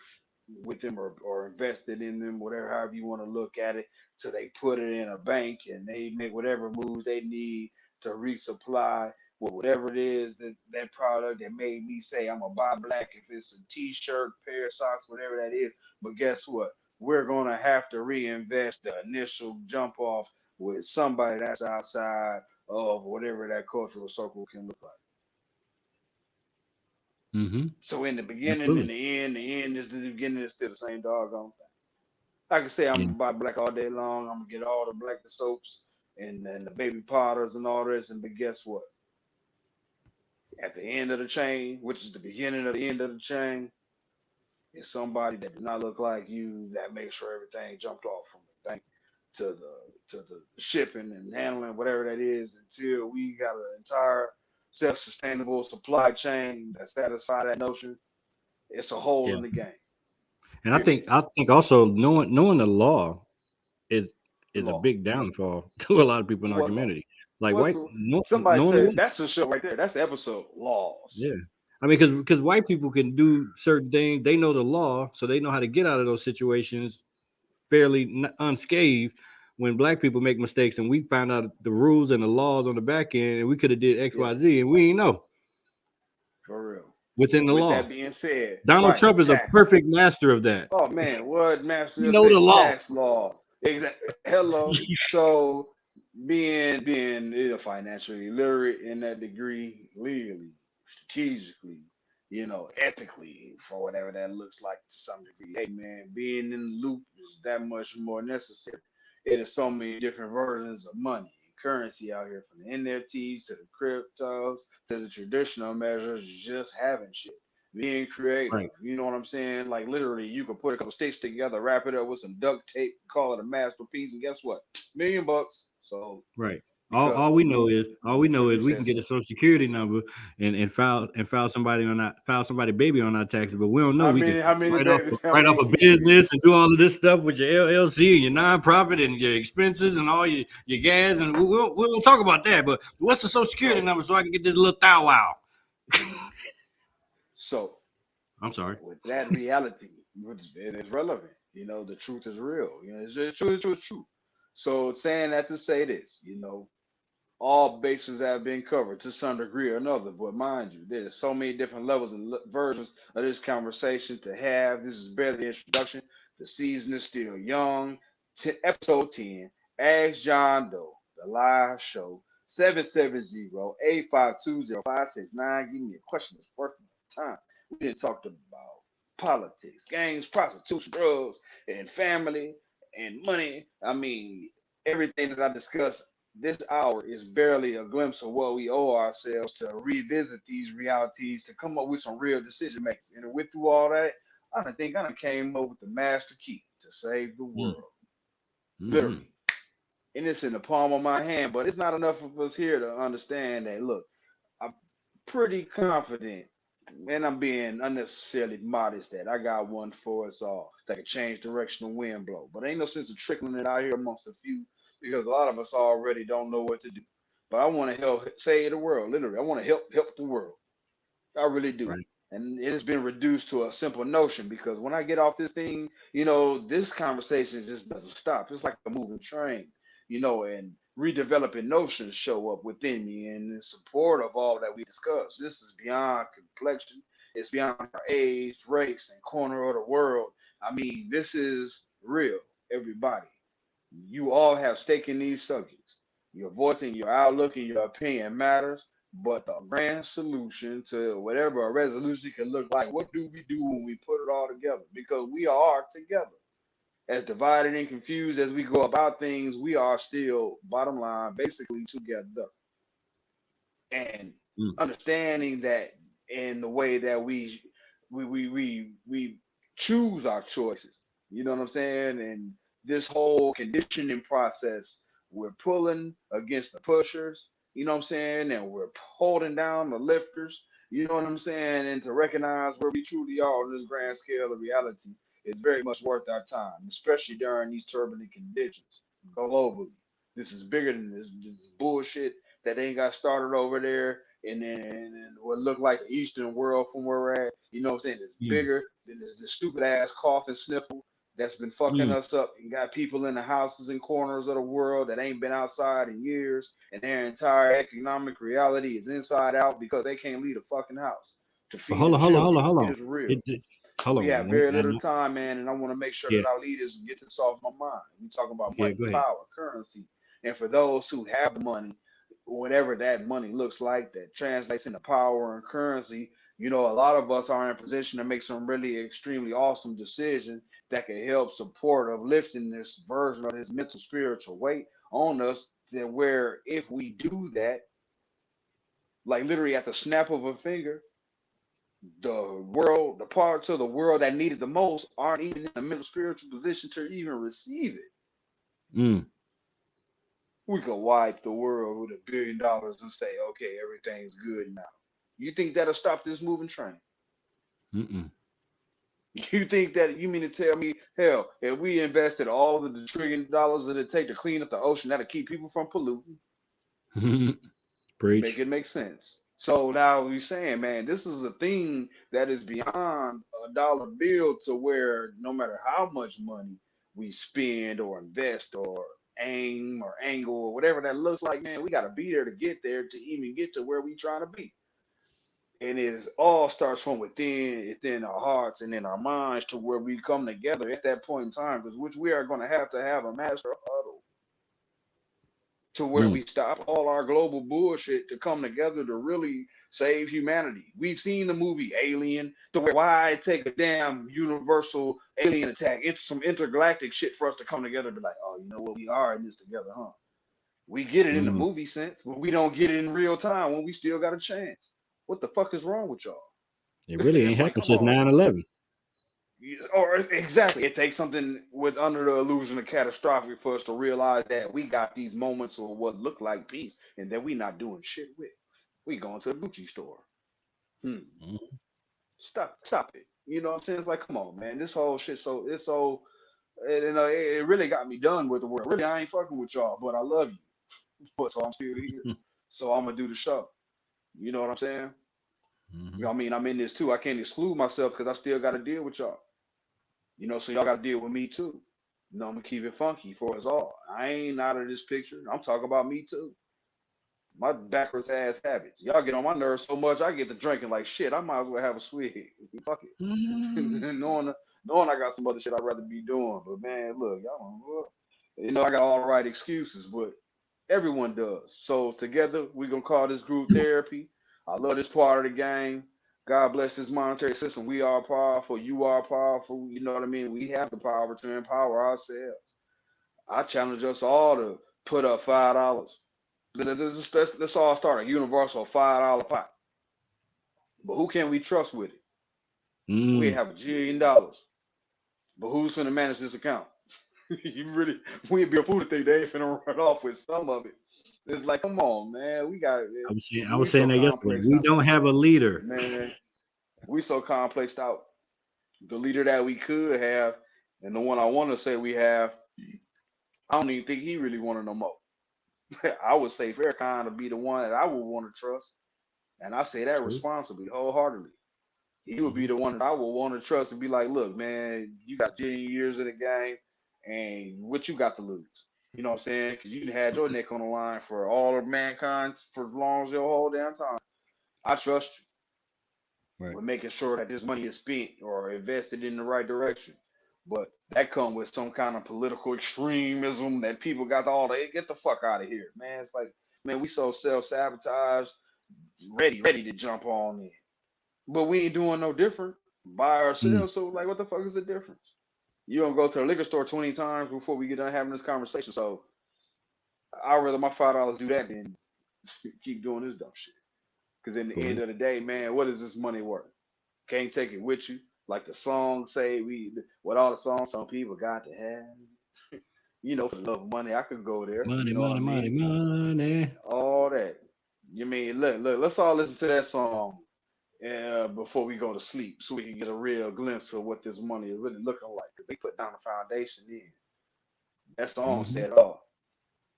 with them or invested in them, whatever, however you want to look at it. So they put it in a bank and they make whatever moves they need to resupply with whatever it is that product that made me say I'm gonna buy black if it's a t-shirt, pair of socks, whatever that is. But guess what? We're gonna have to reinvest the initial jump off with somebody that's outside of whatever that cultural circle can look like. Mm-hmm. So in the beginning and the end is the beginning is still the same doggone thing. I can say I'm gonna buy black all day long. I'm gonna get all the black soaps and the baby powders and all this. And but guess what? At the end of the chain, which is the beginning of the end of the chain, is somebody that does not look like you that makes sure everything jumped off from the bank to the shipping and handling, whatever that is, until we got an entire self-sustainable supply chain that satisfy that notion. It's a hole in the game. And I think also knowing the law is a big downfall to a lot of people in our community. Like somebody said that's the show right there. That's the episode, laws. Yeah. I mean, because white people can do certain things. They know the law, so they know how to get out of those situations fairly unscathed. When black people make mistakes and we find out the rules and the laws on the back end, and we could have did X, Y, Z, and we ain't know. For real. Within the law. That being said, Donald Trump is a perfect master of that. Oh man, what master? You know the law. Tax laws. Exactly. Hello. So being financially literate in that degree, legally, strategically, ethically, for whatever that looks like to some degree. Hey man, being in the loop is that much more necessary. It is so many different versions of money. Currency out here, from the NFTs to the cryptos to the traditional measures, just having shit, being creative. Right. You know what I'm saying? Like literally, you could put a couple sticks together, wrap it up with some duct tape, call it a masterpiece, and guess what? $1 million. So right. All we know is we can get a social security number and file somebody baby on our taxes, but we don't know write off a business and do all of this stuff with your LLC and your nonprofit and your expenses and all your gas, and we won't talk about that. But what's the social security number so I can get this little thou wow? So I'm sorry. With that reality, it is relevant. The truth is real. The truth is true. So saying that to say this, all bases have been covered to some degree or another. But mind you, there's so many different levels and versions of this conversation to have. This is barely the introduction. The season is still young. Episode 10, Ask Jon Doe, the live show, 770-852-0569. Give me a question that's worth my time. We didn't talk about politics, gangs, prostitution, drugs, and family and money. I mean, everything that I discussed this hour is barely a glimpse of what we owe ourselves to revisit these realities, to come up with some real decision makers. And with through all that, I think I came up with the master key to save the world. Literally. And it's in the palm of my hand, but it's not enough of us here to understand that, look, I'm pretty confident, and I'm being unnecessarily modest, that I got one for us all that can change direction of wind blow. But ain't no sense of trickling it out here amongst a few, because a lot of us already don't know what to do. But I want to help save the world, literally. I want to help the world. I really do. Right. And it has been reduced to a simple notion, because when I get off this thing, this conversation just doesn't stop. It's like a moving train, and redeveloping notions show up within me in support of all that we discuss. This is beyond complexion. It's beyond our age, race, and corner of the world. I mean, this is real, everybody. You all have stake in these subjects. Your voice and your outlook and your opinion matters. But the grand solution to whatever a resolution can look like, what do we do when we put it all together? Because we are together. As divided and confused as we go about things, we are still, bottom line, basically together. And understanding that in the way that we choose our choices, you know what I'm saying? And this whole conditioning process, we're pulling against the pushers. You know what I'm saying? And we're holding down the lifters. You know what I'm saying? And to recognize where we truly are on this grand scale of reality is very much worth our time, especially during these turbulent conditions globally. This is bigger than this bullshit that ain't got started over there and what look like the Eastern world from where we're at. You know what I'm saying? It's bigger than the stupid ass cough and sniffle that's been fucking us up, and got people in the houses and corners of the world that ain't been outside in years, and their entire economic reality is inside out because they can't leave the fucking house to feed hold on. It is real. We have very little time, man, and I want to make sure that our leaders get this off my mind. We talk about money, power, currency, and for those who have the money, whatever that money looks like, that translates into power and currency. A lot of us are in a position to make some really extremely awesome decisions that can help support of lifting this version of this mental spiritual weight on us, to where if we do that, like literally at the snap of a finger, the parts of the world that need it the most aren't even in a mental spiritual position to even receive it. We could wipe the world with $1 billion and say, okay, everything's good now. You think that'll stop this moving train? You think that, you mean to tell me, hell, if we invested all of the $1 trillion that it take to clean up the ocean, that'll keep people from polluting? Preach. Make it make sense. So now we're saying, man, this is a thing that is beyond a dollar bill, to where no matter how much money we spend or invest or aim or angle or whatever that looks like, man, we got to be there to get there, to even get to where we trying to be. And it all starts from within our hearts and in our minds, to where we come together at that point in time, because which we are going to have a master huddle, to where we stop all our global bullshit to come together to really save humanity. We've seen the movie Alien, to where why take a damn universal alien attack, into some intergalactic shit for us to come together and be like, oh, you know what, we are in this together, huh? We get it in the movie sense, but we don't get it in real time when we still got a chance. What the fuck is wrong with y'all? It really ain't happened since 9/11. Or exactly, it takes something with under the illusion of catastrophic for us to realize that we got these moments of what look like peace, and that we not doing shit with. We going to the Gucci store. Stop it. You know what I'm saying? It's like, come on, man. This whole shit, it really got me done with the world. Really, I ain't fucking with y'all, but I love you. But so I'm still here. So I'm gonna do the show. You know what I'm saying? You know what I mean? I'm in this too. I can't exclude myself because I still got to deal with y'all. So y'all got to deal with me too. I'm gonna keep it funky for us all. I ain't out of this picture. I'm talking about me too. My backwards ass habits. Y'all get on my nerves so much, I get to drinking like shit. I might as well have a sweet. Fuck it. knowing I got some other shit I'd rather be doing. But man, look, y'all I got all the right excuses, but everyone does. So together, we're going to call this group therapy. I love this part of the game. God bless this monetary system. We are powerful. You are powerful. You know what I mean? We have the power to empower ourselves. I challenge us all to put up $5 Let's all start a universal $5 pot. But who can we trust with it? We have $1 jillion. But who's going to manage this account? We'd be a fool to think they ain't finna run off with some of it. It's like, come on, man. I was saying that yesterday. We don't have a leader. Man, we so complexed out. The leader that we could have, and the one I want to say we have, I don't even think he really wanted no more. I would say Farrakhan to be the one that I would want to trust. And I say that responsibly, wholeheartedly. He would be the one that I would want to trust and be like, look, man, you got 10 years in the game, and what you got to lose? You know what I'm saying? Because you had your neck on the line for all of mankind for as long as your whole damn time. I trust you. Right. With making sure that this money is spent or invested in the right direction. But that comes with some kind of political extremism that people got get the fuck out of here, man. It's like, man, we so self-sabotage, ready to jump on in. But we ain't doing no different by ourselves. So, like, what the fuck is the difference? You don't go to the liquor store 20 times before we get done having this conversation. So, I'd rather my $5 do that than keep doing this dumb shit. Because in the end of the day, man, what is this money worth? Can't take it with you. Like the songs say, what all the songs some people got to have. You know, for the love of money, I could go there. Money, you know money. All that. You mean, look, let's all listen to that song before we go to sleep so we can get a real glimpse of what this money is really looking like. Because they put down the foundation in. That song said all.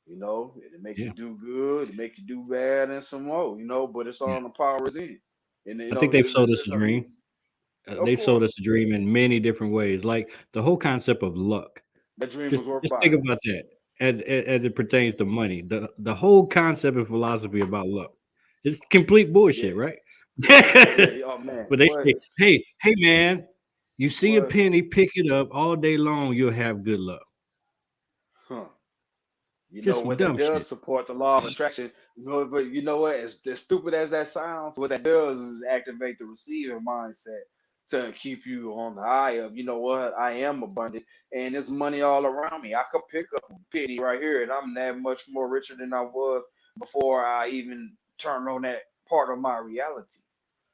You know, it make you do good, it make you do bad, and some more, you know, but it's all the power is in. And I think they've sold us a dream. They've sold us a dream in many different ways. Like the whole concept of luck. That dream was worth just think about that as it pertains to money. The whole concept and philosophy about luck. It's complete bullshit, right? Oh, man. But they say, hey man, you see a penny, pick it up all day long, you'll have good luck. You know what that does support the law of attraction. But you know what? As stupid as that sounds, what that does is activate the receiving mindset to keep you on the eye of, you know what? I am abundant and there's money all around me. I could pick up a penny right here and I'm that much more richer than I was before I even turned on that part of my reality.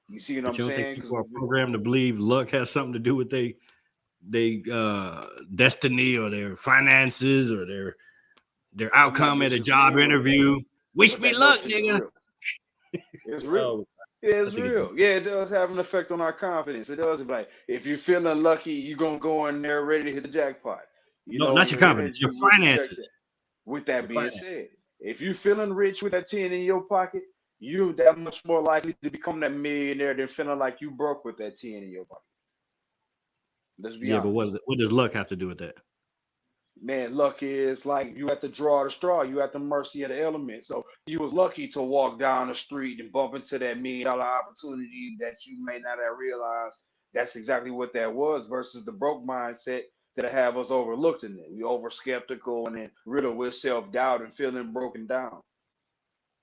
You see what I'm saying? People are programmed to believe luck has something to do with their destiny or their finances or their outcome at a job interview. Wish me luck, nigga. It's real. Yeah, it's real. Yeah, it does have an effect on our confidence. It does. Like, if you're feeling lucky, you're going to go in there ready to hit the jackpot. No, not your confidence, your finances. With that being said, if you're feeling rich with that 10 in your pocket, you're that much more likely to become that millionaire than feeling like you broke with that 10 in your pocket. Let's be honest. But what does luck have to do with that? Man, luck is like you have to draw the straw. You at the mercy of the elements. So you was lucky to walk down the street and bump into that $1 million opportunity that you may not have realized. That's exactly what that was versus the broke mindset that have us overlooked in it. We over skeptical and then riddled with self-doubt and feeling broken down.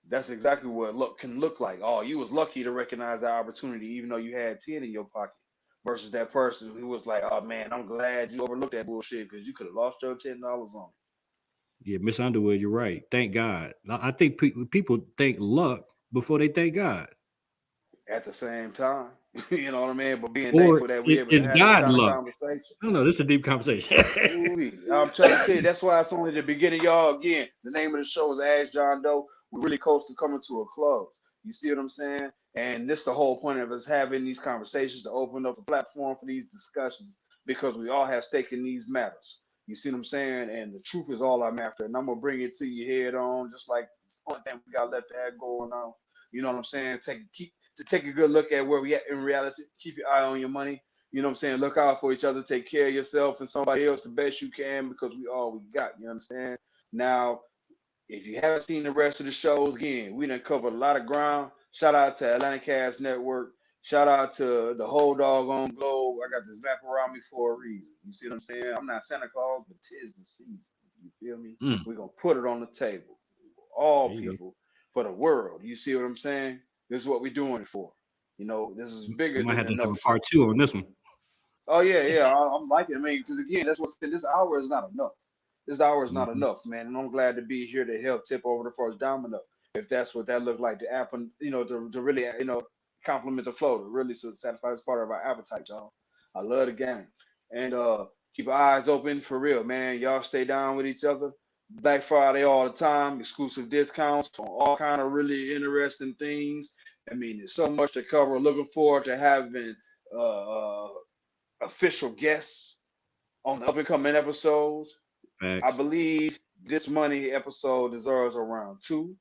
That's exactly what luck can look like. Oh, you was lucky to recognize that opportunity even though you had 10 in your pocket. Versus that person who was like, oh, man, I'm glad you overlooked that bullshit because you could have lost your $10 on it. Yeah, Miss Underwood, you're right. Thank God. I think people think luck before they thank God. At the same time. You know what I mean? But being thankful that we able to have God this luck. Conversation. I don't know. This is a deep conversation. I'm trying to tell you, that's why it's only the beginning, y'all. Again, the name of the show is Ask Jon Doe. We're really close to coming to a close. You see what I'm saying? And this the whole point of us having these conversations to open up the platform for these discussions because we all have stake in these matters. You see what I'm saying? And the truth is all I'm after. And I'm going to bring it to you head on, just like the only thing we got left to have going on. You know what I'm saying? Take a good look at where we at in reality. Keep your eye on your money. You know what I'm saying? Look out for each other. Take care of yourself and somebody else the best you can because we all we got. You understand? Now, if you haven't seen the rest of the shows, again, we done covered a lot of ground. Shout out to Atlantic Cast Network. Shout out to the whole doggone globe. I got this map around me for a reason. You see what I'm saying? I'm not Santa Claus, but 'tis the season. You feel me? We're going to put it on the table. All people for the world. You see what I'm saying? This is what we're doing it for. You know, this is bigger than might have to have a part 2 on this one. Oh, yeah. I'm liking it. I mean, because again, that's what this hour is not enough. This hour is not enough, man. And I'm glad to be here to help tip over the first domino. if that's what that looked like to happen, to really, compliment the flow, to really satisfy this part of our appetite, y'all. I love the game. And keep your eyes open for real, man. Y'all stay down with each other. Black Friday all the time, exclusive discounts on all kind of really interesting things. I mean, there's so much to cover. Looking forward to having official guests on the up and coming episodes. Facts. I believe this money episode deserves around 2.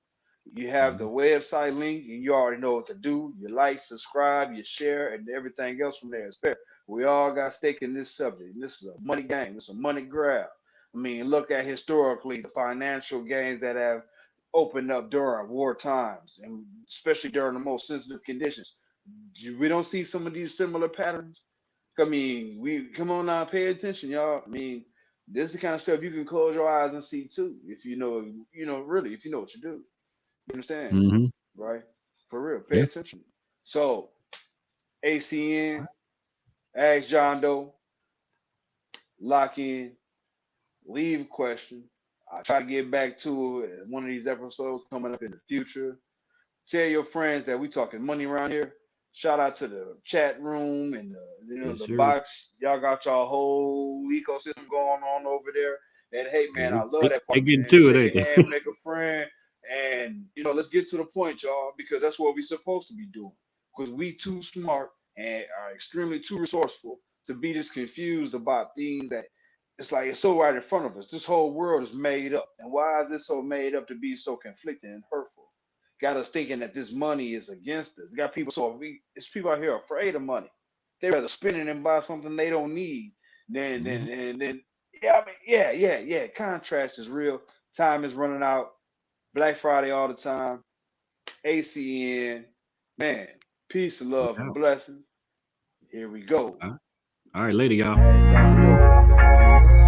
You have the website link, and you already know what to do. You like, subscribe, you share, and everything else from there is fair. We all got stake in this subject. This is a money game. It's a money grab. I mean, look at historically the financial gains that have opened up during war times, and especially during the most sensitive conditions. We don't see some of these similar patterns. I mean, come on now, pay attention, y'all. I mean, this is the kind of stuff you can close your eyes and see too, if you know, really, if you know what you do. You understand? Mm-hmm. Right? For real, pay attention. So, ACN, Ask Jon Doe, lock in, leave a question. I'll try to get back to it one of these episodes coming up in the future. Tell your friends that we talking money around here. Shout out to the chat room and the box. Y'all got y'all whole ecosystem going on over there. And hey, man, I love that part. They getting to it, shake a hand, make a friend, and let's get to the point, y'all, because that's what we're supposed to be doing. Because we too smart and are extremely too resourceful to be this confused about things that it's like it's so right in front of us. This whole world is made up. And why is it so made up to be so conflicting and hurtful? Got us thinking that this money is against us. Got people it's people out here afraid of money. They rather spend it and buy something they don't need than Contrast is real. Time is running out. Black Friday all the time. ACN. Man, peace and love and blessings. Here we go. All right, later, y'all.